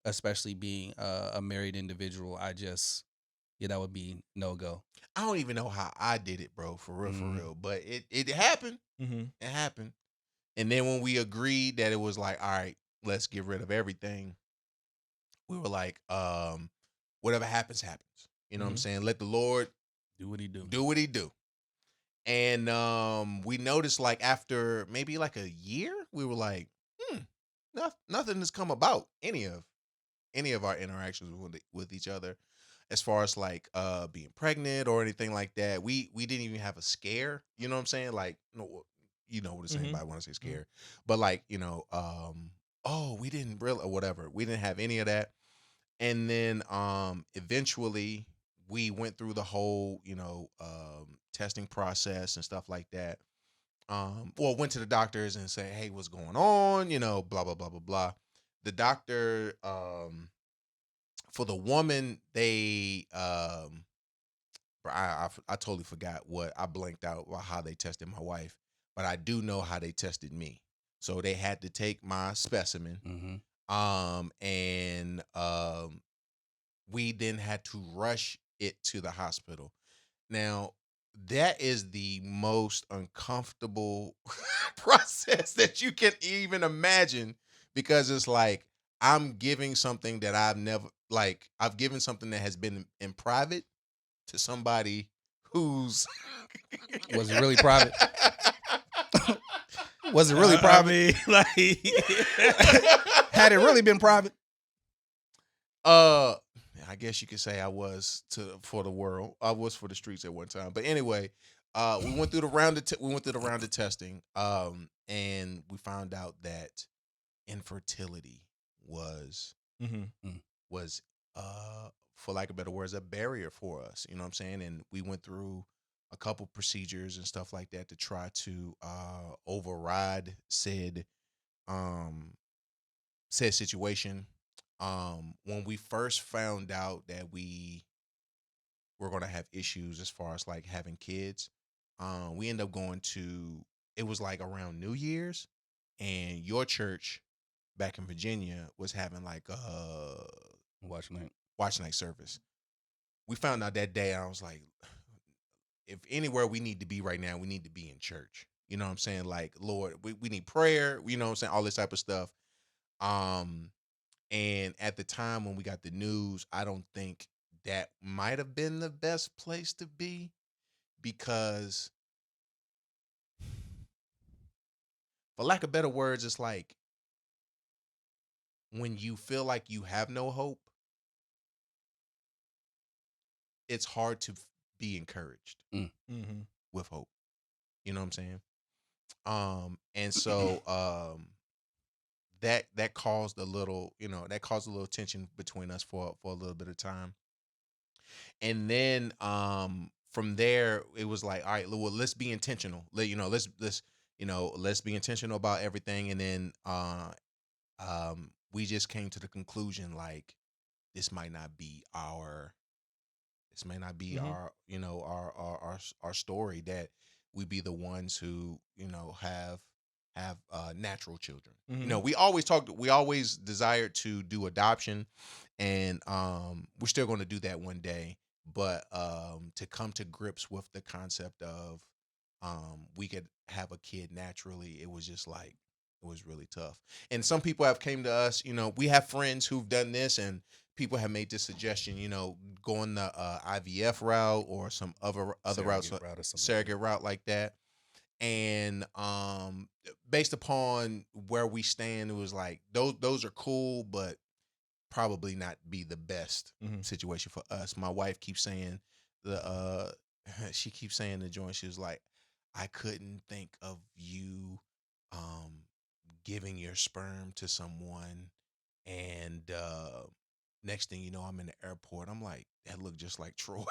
Speaker 1: especially being a married individual. That would be no go.
Speaker 3: I don't even know how I did it, bro. For real,
Speaker 1: Mhm.
Speaker 3: for real. But it happened.
Speaker 2: Mm-hmm.
Speaker 3: It happened. And then when we agreed that it was like, all right, let's get rid of everything, we were like, whatever happens, happens. You know what I'm saying? Let the Lord
Speaker 1: Do what he do.
Speaker 3: do what he do. And we noticed like after maybe like a year, we were like, nothing has come about any of our interactions with each other, as far as like being pregnant or anything like that. We didn't even have a scare. You know what I'm saying? Like, no, you know what I'm saying by when I say scare, but like, oh, we didn't really, or whatever. We didn't have any of that. And then eventually we went through the whole, testing process and stuff like that. Went to the doctors and said, hey, what's going on? Blah, blah, blah, blah, blah. The doctor, for the woman, they, I totally forgot I blanked out about how they tested my wife, but I do know how they tested me. So they had to take my specimen.
Speaker 1: Mm-hmm.
Speaker 3: And we then had to rush it to the hospital. Now, that is the most uncomfortable process that you can even imagine, because it's like I'm giving something that I've given something that has been in private to somebody who's
Speaker 1: Was it really private? Was it really private?
Speaker 2: I mean, like,
Speaker 1: Had it really been private?
Speaker 3: I guess you could say I was for the world. I was for the streets at one time. But anyway, we went through the round of testing, and we found out that infertility was for lack of better words, a barrier for us. You know what I'm saying? And we went through a couple procedures and stuff like that to try to override said situation. When we first found out that we were going to have issues as far as like having kids, we ended up going to, it was like around New Year's, and your church back in Virginia was having like a watch night service. We found out that day, and I was like, if anywhere we need to be right now, we need to be in church. You know what I'm saying? Like, Lord, we need prayer, you know what I'm saying? All this type of stuff. And at the time when we got the news, I don't think that might have been the best place to be, because for lack of better words, it's like when you feel like you have no hope, it's hard to be encouraged with hope. You know what I'm saying? And so that caused a little, tension between us for a little bit of time. And then from there, it was like, all right, well, let's be intentional. Let's be intentional about everything. And then we just came to the conclusion, like, this might not be our This may not be our, you know, our story, that we be the ones who, you know, have natural children. You know, we always desired to do adoption, and we're still going to do that one day. But to come to grips with the concept of we could have a kid naturally, it was just like, it was really tough. And some people have came to us, you know, we have friends who've done this, and people have made this suggestion, you know, going the IVF route or some other routes, surrogate route like that. And based upon where we stand, it was like those are cool, but probably not be the best situation for us. My wife keeps saying she keeps saying the joint, she was like, I couldn't think of you giving your sperm to someone, and next thing you know, I'm in the airport. I'm like, that looked just like Troy.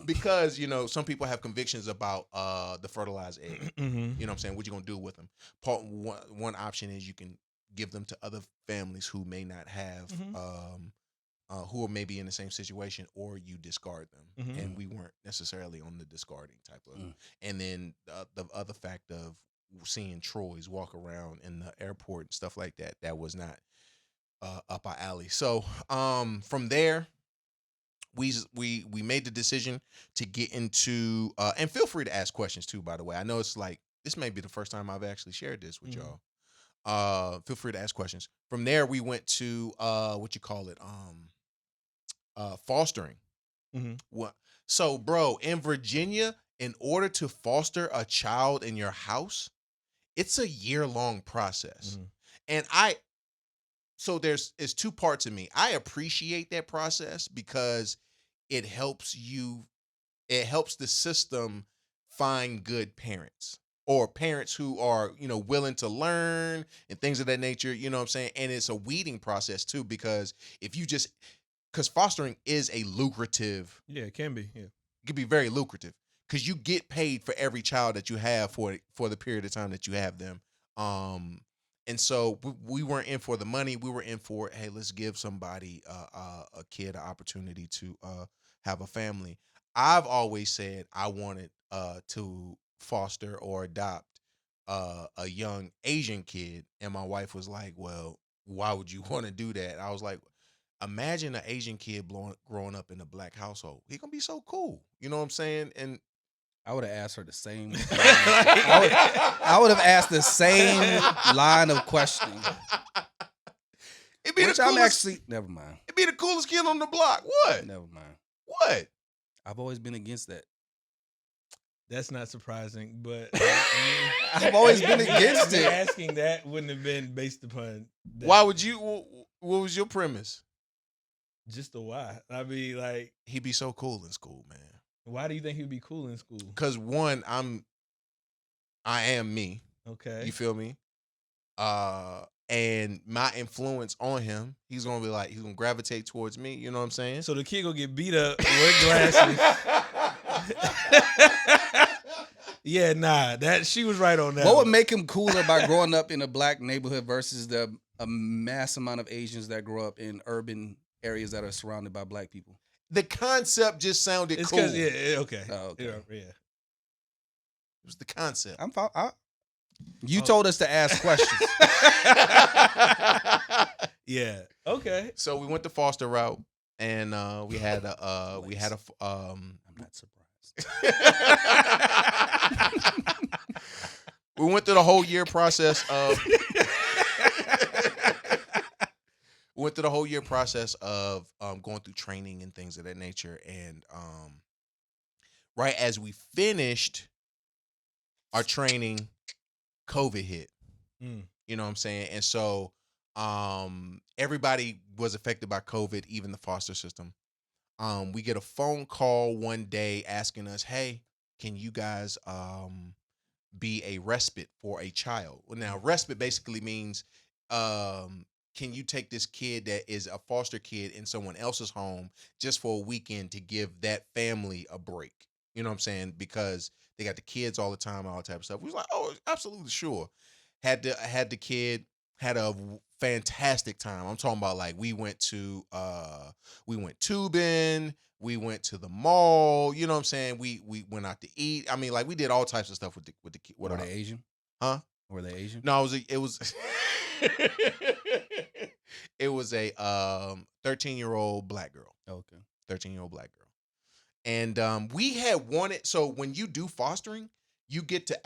Speaker 3: Because, you know, some people have convictions about the fertilized egg. You know what I'm saying? What you gonna do with them? One option is you can give them to other families who may not have, who are maybe in the same situation, or you discard them. And we weren't necessarily on the discarding type of. And then the other fact of seeing Troy's walk around in the airport and stuff like that, that was not up our alley. So from there, we made the decision to get into and feel free to ask questions too, by the way. I know it's like, this may be the first time I've actually shared this with y'all. Feel free to ask questions. From there, we went to what you call it, fostering. What? So, bro, in Virginia, in order to foster a child in your house, it's a year-long process. And so it's two parts of me. I appreciate that process because it helps the system find good parents, or parents who are, you know, willing to learn and things of that nature, you know what I'm saying? And it's a weeding process too, because because fostering is a lucrative.
Speaker 2: Yeah, it can be. Yeah.
Speaker 3: It can be very lucrative because you get paid for every child that you have for the period of time that you have them. And so we weren't in for the money. We were in for, hey, let's give somebody a kid an opportunity to have a family. I've always said I wanted to foster or adopt a young Asian kid, and my wife was like, well, why would you want to do that? I was like, imagine an Asian kid growing up in a black household. He's gonna be so cool. You know what I'm saying? And
Speaker 1: I would have asked her the same. I would have asked the same line of questioning.
Speaker 3: It'd be
Speaker 1: Which
Speaker 3: the
Speaker 1: I'm
Speaker 3: coolest.
Speaker 1: actually never mind.
Speaker 3: It'd be the coolest kid on the block. What?
Speaker 1: Never mind.
Speaker 3: What?
Speaker 1: I've always been against that.
Speaker 2: That's not surprising, but
Speaker 1: I've always been against it.
Speaker 2: Asking that wouldn't have been based upon that.
Speaker 3: Why would you? What was your premise?
Speaker 2: Just the why. I mean, like,
Speaker 3: He'd be so cool in school, man.
Speaker 2: why do you think he'd be cool in school?
Speaker 3: Because one, I am me.
Speaker 2: Okay.
Speaker 3: You feel me? And my influence on him, he's gonna gravitate towards me. You know what I'm saying?
Speaker 2: So the kid gonna get beat up, wear glasses. Yeah, nah. That she was right on that.
Speaker 1: What would make him cooler by growing up in a black neighborhood versus a mass amount of Asians that grow up in urban areas that are surrounded by black people?
Speaker 3: The concept just sounded
Speaker 2: It's
Speaker 3: cool.
Speaker 2: because okay.
Speaker 1: Oh, okay.
Speaker 2: Yeah.
Speaker 3: It was the concept.
Speaker 1: You told us to ask questions.
Speaker 2: Yeah. Okay.
Speaker 3: So we went the foster route, and we had a
Speaker 1: I'm not surprised.
Speaker 3: we went through the whole year process of going through training and things of that nature, and right as we finished our training, COVID hit. You know what I'm saying? And so everybody was affected by COVID, even the foster system. We get a phone call one day asking us, hey, can you guys be a respite for a child? Well, now, respite basically means can you take this kid that is a foster kid in someone else's home just for a weekend to give that family a break? You know what I'm saying? Because they got the kids all the time, all that type of stuff. We was like, oh, absolutely, sure. Had the kid, had a fantastic time. I'm talking about like we went tubing, we went to the mall, you know what I'm saying? We went out to eat. I mean, like we did all types of stuff with the
Speaker 1: Were they Asian?
Speaker 3: Huh?
Speaker 1: Were they Asian?
Speaker 3: No, it was it was a 13-year-old black girl.
Speaker 1: Okay.
Speaker 3: 13-year-old black girl. And we had wanted, so when you do fostering, you get to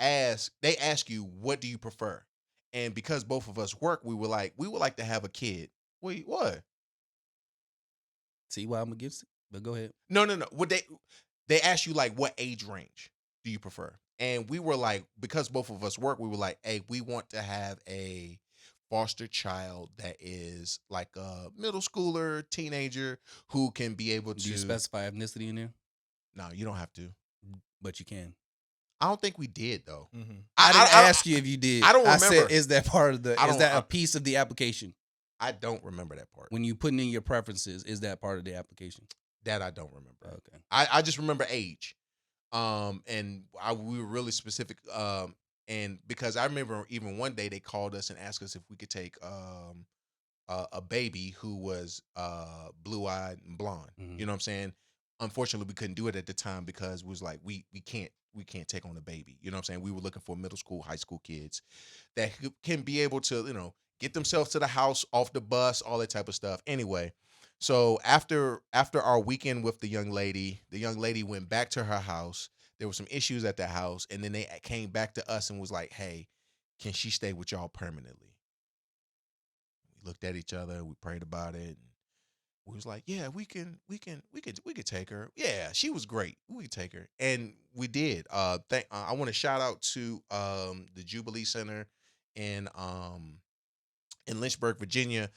Speaker 3: they ask you, what do you prefer? And because both of us work, we would like to have a kid. Wait, what?
Speaker 1: See why I'm against it? But go ahead.
Speaker 3: No. What they ask you like, what age range do you prefer? And we were like, because both of us work, we were like, hey, we want to have a foster child that is like a middle schooler, teenager who can be able to.
Speaker 1: Do you specify ethnicity in there?
Speaker 3: No, you don't have to.
Speaker 1: But you can.
Speaker 3: I don't think we did though.
Speaker 2: Mm-hmm.
Speaker 1: I didn't ask you if you did.
Speaker 3: I don't remember.
Speaker 1: I said, is that part of the? Is that a piece of the application?
Speaker 3: I don't remember that part.
Speaker 1: When you putting in your preferences, is that part of the application?
Speaker 3: That I don't remember.
Speaker 1: Okay.
Speaker 3: I just remember age. And we were really specific. And because I remember even one day they called us and asked us if we could take a baby who was blue-eyed and blonde.
Speaker 1: Mhm.
Speaker 3: You know what I'm saying? Unfortunately, we couldn't do it at the time because it was like we can't take on a baby. You know what I'm saying? We were looking for middle school, high school kids that can be able to, get themselves to the house, off the bus, all that type of stuff. Anyway, so after our weekend with the young lady went back to her house. There were some issues at the house, and then they came back to us and was like, "Hey, can she stay with y'all permanently?" We looked at each other, we prayed about it, and we was like, "Yeah, we could take her. Yeah, she was great. We could take her," and we did. I want to shout out to the Jubilee Center in Lynchburg, Virginia,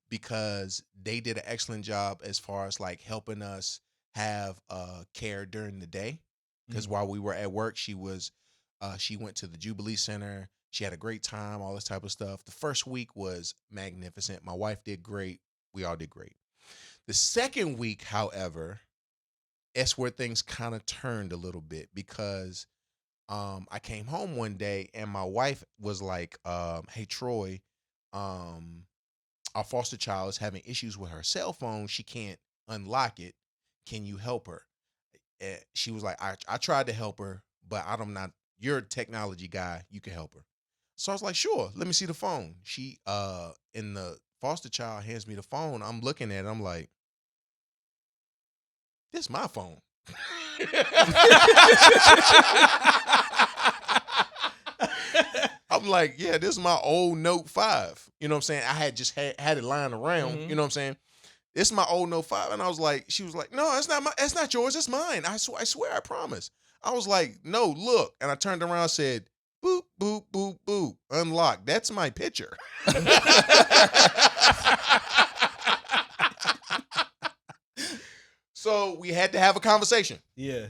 Speaker 3: because they did an excellent job as far as like helping us have care during the day. Because while we were at work, she went to the Jubilee Center. She had a great time, all this type of stuff. The first week was magnificent. My wife did great. We all did great. The second week, however, that's where things kind of turned a little bit because I came home one day and my wife was like, "Hey, Troy, our foster child is having issues with her cell phone. She can't unlock it. Can you help her?" And she was like, I tried to help her, but you're a technology guy. You can help her. So I was like, sure, let me see the phone. She, and the foster child hands me the phone. I'm looking at it. I'm like, this is my phone. I'm like, yeah, this is my old Note 5. You know what I'm saying? I had just had it lying around.
Speaker 2: Mm-hmm.
Speaker 3: You know what I'm saying? It's my old Note 5. And I was like, she was like, no, it's not yours. It's mine. I swear, I promise. I was like, no, look. And I turned around and said, boop, boop, boop, boop. Unlock. That's my picture. So we had to have a conversation.
Speaker 2: Yeah.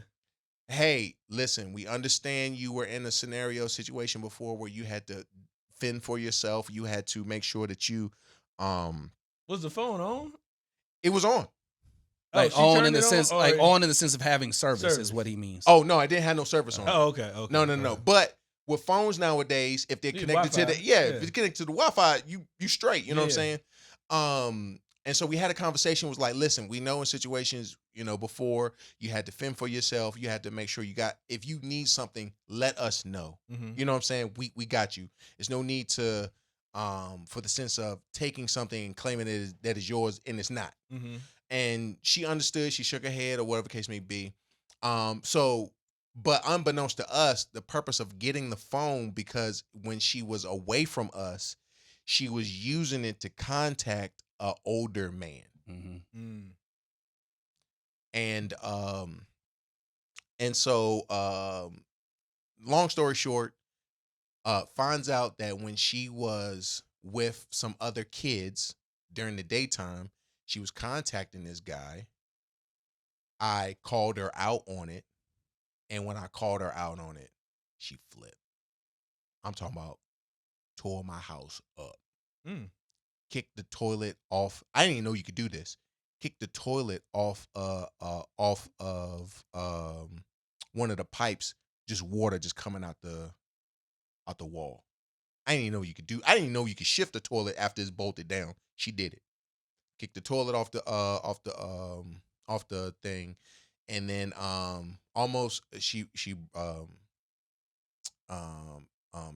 Speaker 3: Hey, listen, we understand you were in a situation before where you had to fend for yourself. You had to make sure that you
Speaker 2: Was the phone on?
Speaker 3: It was on.
Speaker 1: Like
Speaker 2: Oh,
Speaker 1: on in the sense, like on in the sense of having service is what he means.
Speaker 3: Oh no, I didn't have no service on.
Speaker 2: Oh, okay.
Speaker 3: No. But with phones nowadays, if they're connected to if it's connected to the Wi-Fi, you straight. You know what I'm saying? And so we had a conversation. Was like, listen, we know in situations, before you had to fend for yourself, you had to make sure if you need something, let us know.
Speaker 2: Mm-hmm.
Speaker 3: You know what I'm saying? We got you. There's no need to for the sense of taking something and claiming that is yours and it's not.
Speaker 2: Mm-hmm.
Speaker 3: And she understood. She shook her head or whatever the case may be. But unbeknownst to us, the purpose of getting the phone, because when she was away from us, she was using it to contact an older man.
Speaker 1: Mm-hmm.
Speaker 2: Mm.
Speaker 3: And so long story short, finds out that when she was with some other kids during the daytime, she was contacting this guy. I called her out on it. And when I called her out on it, she flipped. I'm talking about tore my house up.
Speaker 2: Mm.
Speaker 3: Kicked the toilet off. I didn't even know you could do this. Kicked the toilet off of one of the pipes, just water just coming out the wall. I didn't even know you could do. I didn't even know you could shift the toilet after it's bolted down. She did it. Kicked the toilet off the thing, and then almost she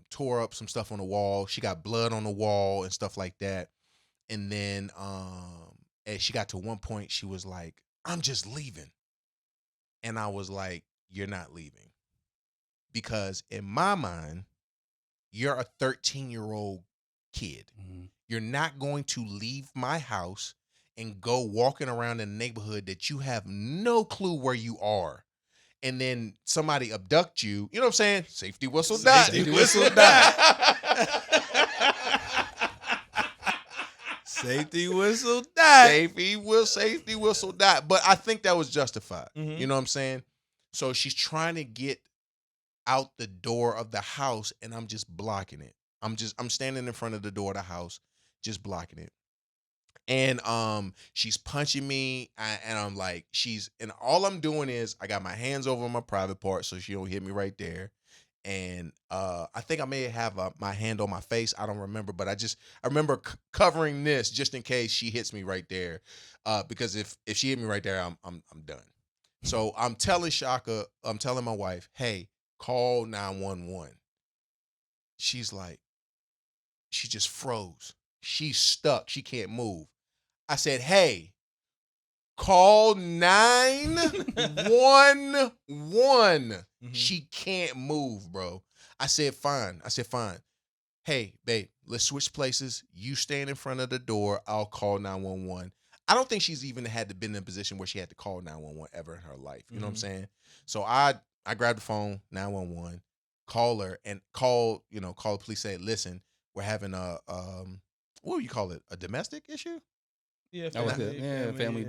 Speaker 3: tore up some stuff on the wall. She got blood on the wall and stuff like that. And then as she got to one point, she was like, "I'm just leaving," and I was like, "You're not leaving, because in my mind, you're a 13-year-old kid. You're not going to leave my house and go walking around in a neighborhood that you have no clue where you are. And then somebody abduct you. You know what I'm saying? Safety whistle die.
Speaker 2: Safety whistle die. Safety whistle die.
Speaker 3: Safety whistle die. But I think that was justified.
Speaker 2: Mhm.
Speaker 3: You know what I'm saying? So she's trying to get out the door of the house, and I'm just blocking it. I'm standing in front of the door of the house, just blocking it. And she's punching me, and I'm like, and all I'm doing is I got my hands over my private part so she don't hit me right there. And I think I may have my hand on my face. I don't remember, but I remember covering this just in case she hits me right there. Because if she hit me right there, I'm done. So I'm telling my wife, hey, call 911. She's like, she just froze. She's stuck. She can't move. I said, hey, call 911.
Speaker 2: Mhm.
Speaker 3: She can't move, bro. I said, fine. Hey, babe, let's switch places. You stand in front of the door. I'll call 911. I don't think she's even had to been in a position where she had to call 911 ever in her life. You know what I'm saying? So I grabbed the phone, 911, call her, and call the police, say, listen, we're having what do you call it? A domestic issue?
Speaker 2: Yeah,
Speaker 1: That was good. Family.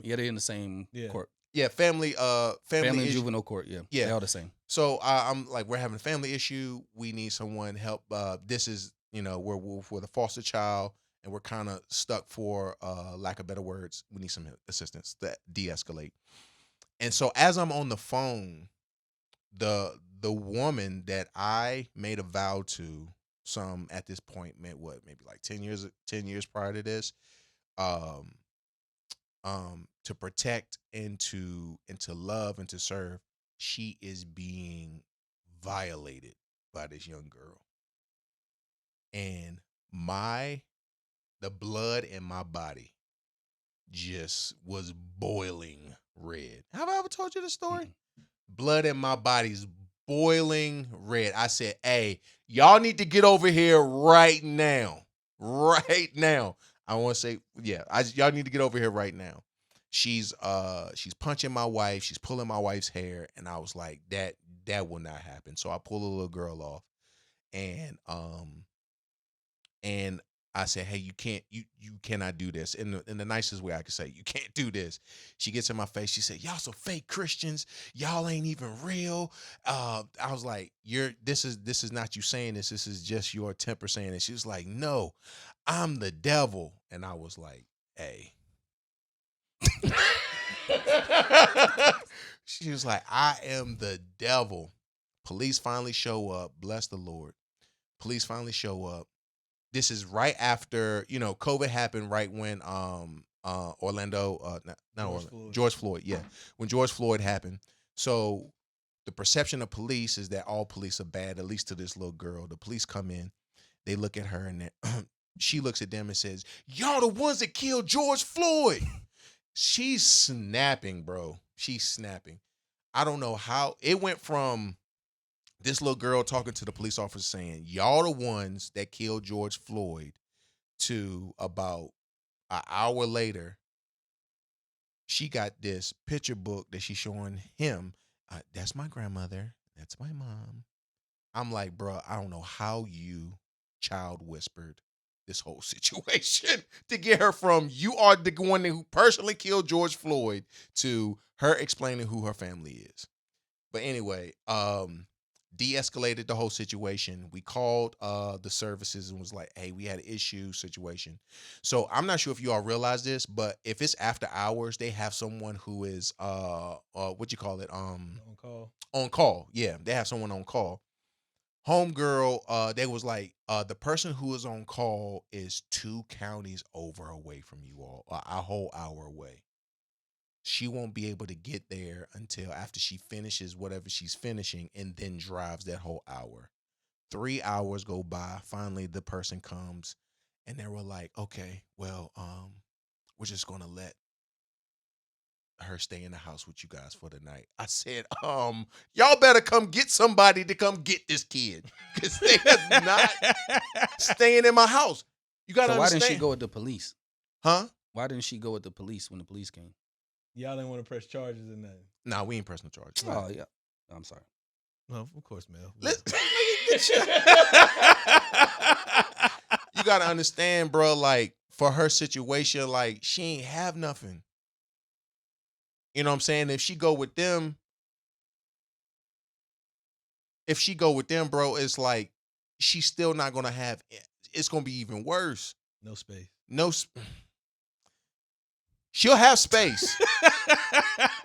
Speaker 2: Yeah.
Speaker 1: They're in the same court.
Speaker 3: Yeah, family
Speaker 1: Family
Speaker 3: issue.
Speaker 1: juvenile court. Yeah,
Speaker 3: Yeah.
Speaker 1: they're all the same.
Speaker 3: So I'm like, we're having a family issue. We need someone help. This is, we're the foster child, and we're kind of stuck for lack of better words. We need some assistance to de-escalate. And so as I'm on the phone, the woman that I made a vow to, some at this point meant what, maybe like 10 years prior to this, to protect and to love and to serve, she is being violated by this young girl. And the blood in my body just was boiling red. Have I ever told you this story? Blood in my body's boiling red. I said, hey, y'all need to get over here right now. Right now. I want to say, yeah, y'all need to get over here right now. She's punching my wife. She's pulling my wife's hair. And I was like, that will not happen. So I pull the little girl off, and I said, hey, you cannot do this. In the nicest way I could say, you can't do this. She gets in my face. She said, y'all some fake Christians. Y'all ain't even real. I was like, this is not you saying this. This is just your temper saying it. She was like, no, I'm the devil. And I was like, hey. She was like, I am the devil. Police finally show up. Bless the Lord. Police finally show up. This is right after, COVID happened, right when George Floyd, yeah. When George Floyd happened. So the perception of police is that all police are bad, at least to this little girl. The police come in, they look at her, and she looks at them and says, y'all the ones that killed George Floyd. She's snapping, bro. She's snapping. I don't know how it went from this little girl talking to the police officer saying, y'all the ones that killed George Floyd, to about an hour later, she got this picture book that she's showing him. That's my grandmother. That's my mom. I'm like, bro, I don't know how you child whispered this whole situation to get her from you are the one who personally killed George Floyd to her explaining who her family is. But anyway, de-escalated the whole situation. We called the services and was like, hey, we had an issue situation. So I'm not sure if you all realize this, but if it's after hours, they have someone who is on call. Yeah, they have someone on call. Homegirl, they was like, the person who is on call is 2 counties over away from you all, a whole hour away. She won't be able to get there until after she finishes whatever she's finishing and then drives that whole hour. 3 hours go by. Finally, the person comes and they were like, okay, well, we're just going to let her stay in the house with you guys for the night. I said, y'all better come get somebody to come get this kid because they are not staying in my house. You got to
Speaker 1: So why
Speaker 3: understand.
Speaker 1: didn't she go with the police?
Speaker 3: Huh?
Speaker 1: Why didn't she go with the police when the police came?
Speaker 2: Y'all didn't want to press charges or nothing.
Speaker 3: Nah, we ain't personal charges.
Speaker 1: Oh yeah, I'm sorry.
Speaker 2: Well, of course, Mel.
Speaker 3: You got to understand, bro, like for her situation, like she ain't have nothing. You know what I'm saying? If she go with them, bro, it's like she's still not going to have, it's going to be even worse.
Speaker 2: No space.
Speaker 3: She'll have space.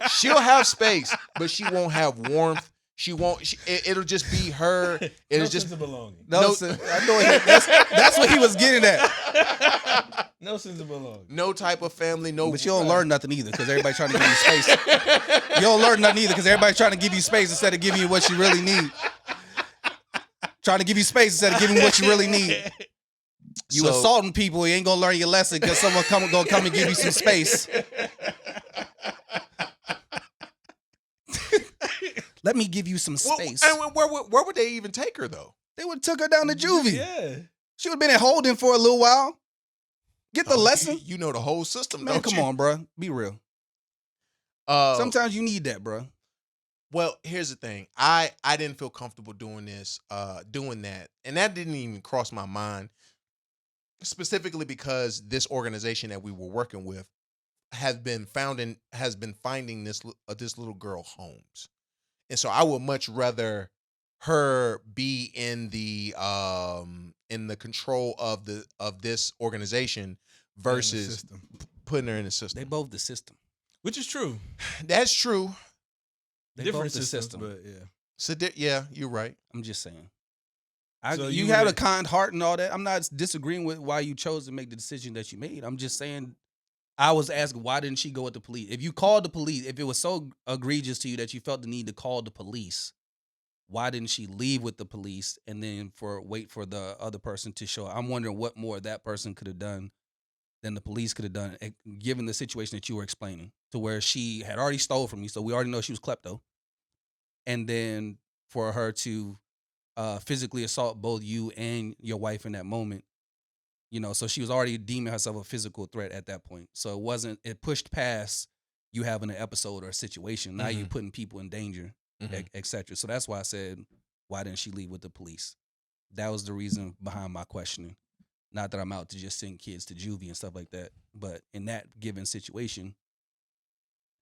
Speaker 3: She'll have space, but she won't have warmth. She won't. It'll just be her. It'll
Speaker 2: No
Speaker 3: just
Speaker 2: sense of belonging.
Speaker 1: No, I know that's what he was getting at.
Speaker 2: No sense of belonging.
Speaker 3: no type of family. No,
Speaker 1: But you don't learn nothing either because everybody trying to give you space. You don't learn nothing either because everybody trying to give you space instead of giving you what you really need. Trying to give you space instead of giving you what you really need. You
Speaker 3: So-
Speaker 1: assaulting people, you ain't gonna learn your lesson because someone gonna come and give you some space. Let me give you some space.
Speaker 3: And where would they even take her though?
Speaker 1: They would have took her down to juvie.
Speaker 2: Yeah.
Speaker 1: She would have been at holding for a little while. Get the lesson.
Speaker 3: You know the whole system,
Speaker 1: Man,
Speaker 3: don't
Speaker 1: come
Speaker 3: you?
Speaker 1: on, bro. Be real. Sometimes you need that, bro.
Speaker 3: Well, here's the thing. I didn't feel comfortable doing that, and that didn't even cross my mind. Specifically because this organization that we were working with has been finding this little girl homes, and so I would much rather her be in the control of this organization versus putting her in the system.
Speaker 1: They both the system.
Speaker 2: Which is true.
Speaker 3: That's true.
Speaker 1: They
Speaker 2: Different
Speaker 1: both the
Speaker 2: systems,
Speaker 1: system.
Speaker 2: but yeah.
Speaker 3: So yeah, you're right.
Speaker 1: I'm just saying.
Speaker 2: So
Speaker 1: You
Speaker 2: you
Speaker 1: had a
Speaker 2: would-
Speaker 1: kind heart and all that. I'm not disagreeing with why you chose to make the decision that you made. I'm just saying, I was asking why didn't she go with the police? If you called the police, if it was so egregious to you that you felt the need to call the police, why didn't she leave with the police and then wait for the other person to show up? I'm wondering what more that person could have done than the police could have done, given the situation that you were explaining, to where she had already stole from you, so we already know she was klepto, and then for her to physically assault both you and your wife in that moment, so she was already deeming herself a physical threat at that point. So it pushed past you having an episode or a situation. Now you're putting people in danger, etc. So that's why I said, why didn't she leave with the police? That was the reason behind my questioning. Not that I'm out to just send kids to juvie and stuff like that, but in that given situation,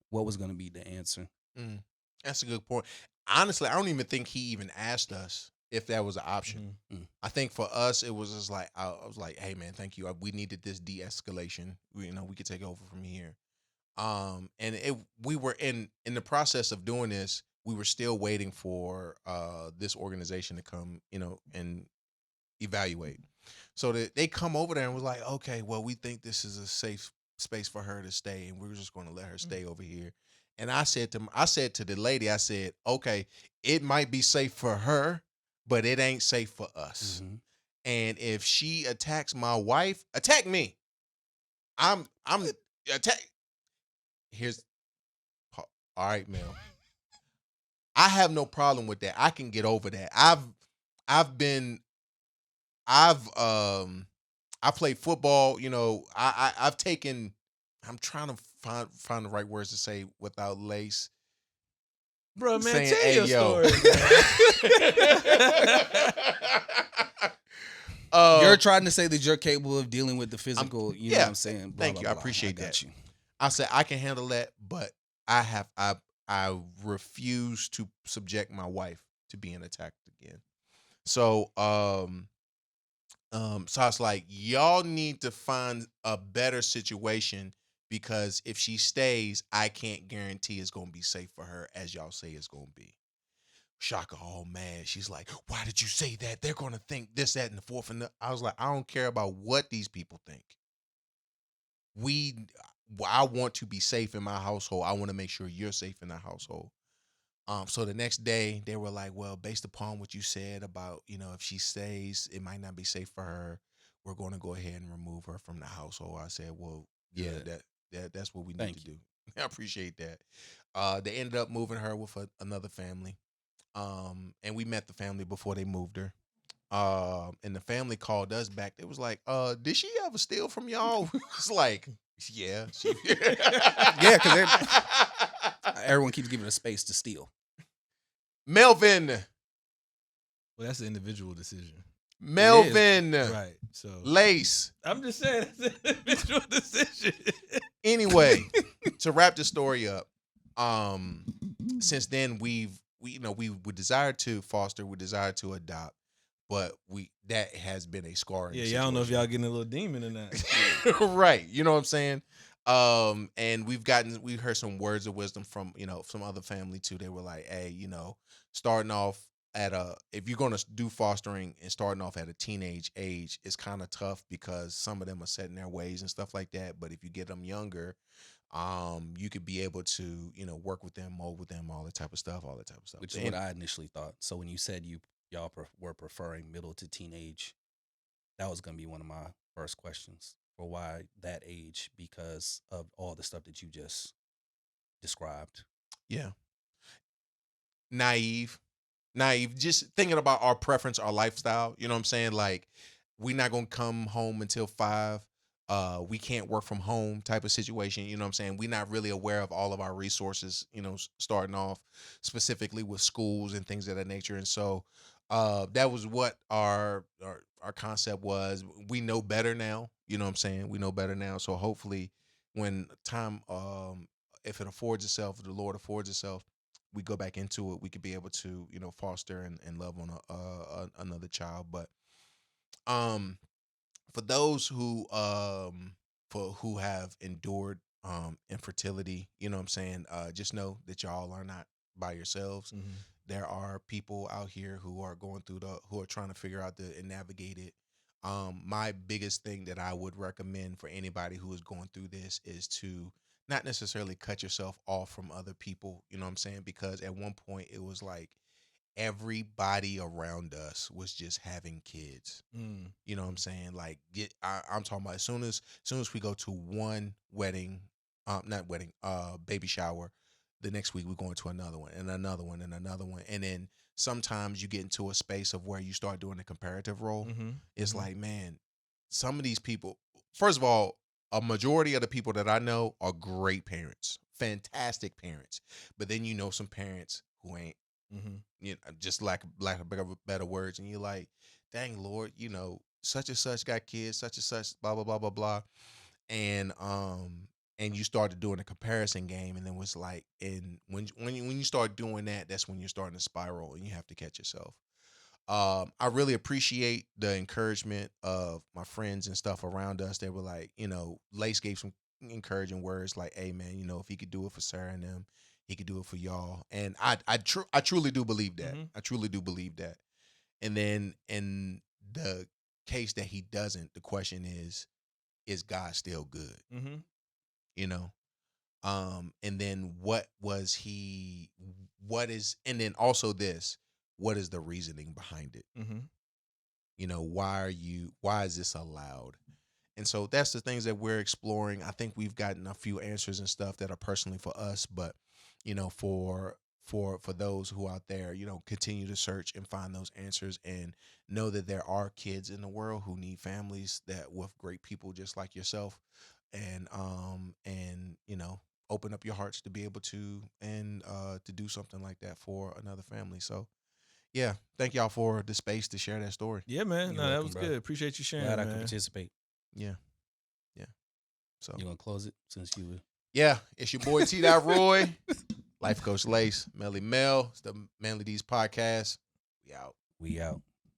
Speaker 1: what was going to be the answer?
Speaker 3: That's a good point. Honestly, I don't even think he even asked us if that was an option. I think for us, it was just like, I was like, hey man, thank you. We needed this de-escalation. We could take over from here. And we were in the process of doing this. We were still waiting for this organization to come, and evaluate. So that they come over there and was like, okay, well, we think this is a safe space for her to stay, and we're just going to let her stay over here. And I said to the lady, I said, okay, it might be safe for her, but it ain't safe for us. And if she attacks my wife, attack me. I'm attack. All right, Mel. I have no problem with that. I can get over that. I played football, I've taken, I'm trying to find the right words to say without lace.
Speaker 2: Bro, man,
Speaker 3: Saying,
Speaker 2: tell
Speaker 3: hey,
Speaker 2: your
Speaker 3: yo.
Speaker 2: story.
Speaker 1: You're trying to say that you're capable of dealing with the physical, you know
Speaker 3: yeah,
Speaker 1: what I'm saying? Blah,
Speaker 3: thank
Speaker 1: blah,
Speaker 3: you. I
Speaker 1: blah.
Speaker 3: appreciate
Speaker 1: got
Speaker 3: that.
Speaker 1: you.
Speaker 3: I said I can handle that, but I refuse to subject my wife to being attacked again. So so I was like, y'all need to find a better situation, because if she stays, I can't guarantee it's gonna be safe for her as y'all say it's gonna be. Shaka all mad. She's like, why did you say that? They're going to think this, that, and the fourth. And I was like, I don't care about what these people think. I want to be safe in my household. I want to make sure you're safe in the household. So the next day they were like, well, based upon what you said about, if she stays, it might not be safe for her. We're going to go ahead and remove her from the household. I said, well, yeah, that's what we need to do. I appreciate that. They ended up moving her with another family. And we met the family before they moved her. And the family called us back. They was like, did she ever steal from y'all? We was like, yeah.
Speaker 1: Yeah, because everyone keeps giving her space to steal.
Speaker 3: Melvin.
Speaker 2: Well, that's an individual decision.
Speaker 3: Melvin.
Speaker 2: Right. So
Speaker 3: Lace.
Speaker 2: I'm just saying that's an individual decision.
Speaker 3: Anyway, to wrap the story up, since then we desire to foster, we desire to adopt, but that has been a scarring.
Speaker 2: Yeah,
Speaker 3: situation.
Speaker 2: y'all don't know if y'all getting a little demon in that.
Speaker 3: Right. You know what I'm saying? And we heard some words of wisdom from, some other family too. They were like, hey, starting off if you're going to do fostering and starting off at a teenage age, it's kind of tough because some of them are set in their ways and stuff like that. But if you get them younger, you could be able to, work with them, mold with them, all that type of stuff.
Speaker 1: Which is what I initially thought. So when you said y'all were preferring middle to teenage, that was going to be one of my first questions. For why that age? Because of all the stuff that you just described.
Speaker 3: Yeah. Naive, just thinking about our preference, our lifestyle. You know what I'm saying? Like, we're not going to come home until 5. We can't work from home type of situation. You know what I'm saying? We're not really aware of all of our resources, starting off specifically with schools and things of that nature. And so that was what our concept was. We know better now. You know what I'm saying? We know better now. So hopefully when time, if it affords itself, if the Lord affords itself, we go back into it, we could be able to, foster and love on another child. But for those who have endured infertility, you know what I'm saying? Just know that y'all are not by yourselves. Mm-hmm. There are people out here who are going through who are trying to figure out and navigate it. My biggest thing that I would recommend for anybody who is going through this is to not necessarily cut yourself off from other people, you know what I'm saying? Because at one point it was like everybody around us was just having kids. You know what I'm saying? Like, I'm talking about as soon as we go to one wedding, baby shower, the next week we're going to another one and another one and another one. And then sometimes you get into a space of where you start doing a comparative role. Mm-hmm. It's like, man, some of these people, first of all, a majority of the people that I know are great parents, fantastic parents. But then some parents who ain't, just lack of better words. And you're like, dang, Lord, such and such got kids, such and such, blah, blah, blah, blah, blah. And you started doing a comparison game, and it was like, and when you start doing that, that's when you're starting to spiral, and you have to catch yourself. I really appreciate the encouragement of my friends and stuff around us. They were like, Lace gave some encouraging words like, hey man, if he could do it for Sarah and them, he could do it for y'all. And I truly do believe that. Mm-hmm. I truly do believe that. And then in the case that he doesn't, the question is God still good? Mm-hmm. And then and then also this, what is the reasoning behind it? Mm-hmm. Why is this allowed? And so that's the things that we're exploring. I think we've gotten a few answers and stuff that are personally for us, but for those who out there, continue to search and find those answers and know that there are kids in the world who need families that with great people just like yourself, and open up your hearts to be able to to do something like that for another family. So yeah, thank y'all for the space to share that story.
Speaker 2: Yeah, man. That was good. Appreciate you sharing.
Speaker 1: Glad I could participate.
Speaker 3: Yeah. So
Speaker 1: you gonna close it since you were?
Speaker 3: Yeah, it's your boy T. Roy, Life Coach Lace, Melly Mel. It's the Manly D's podcast. We out.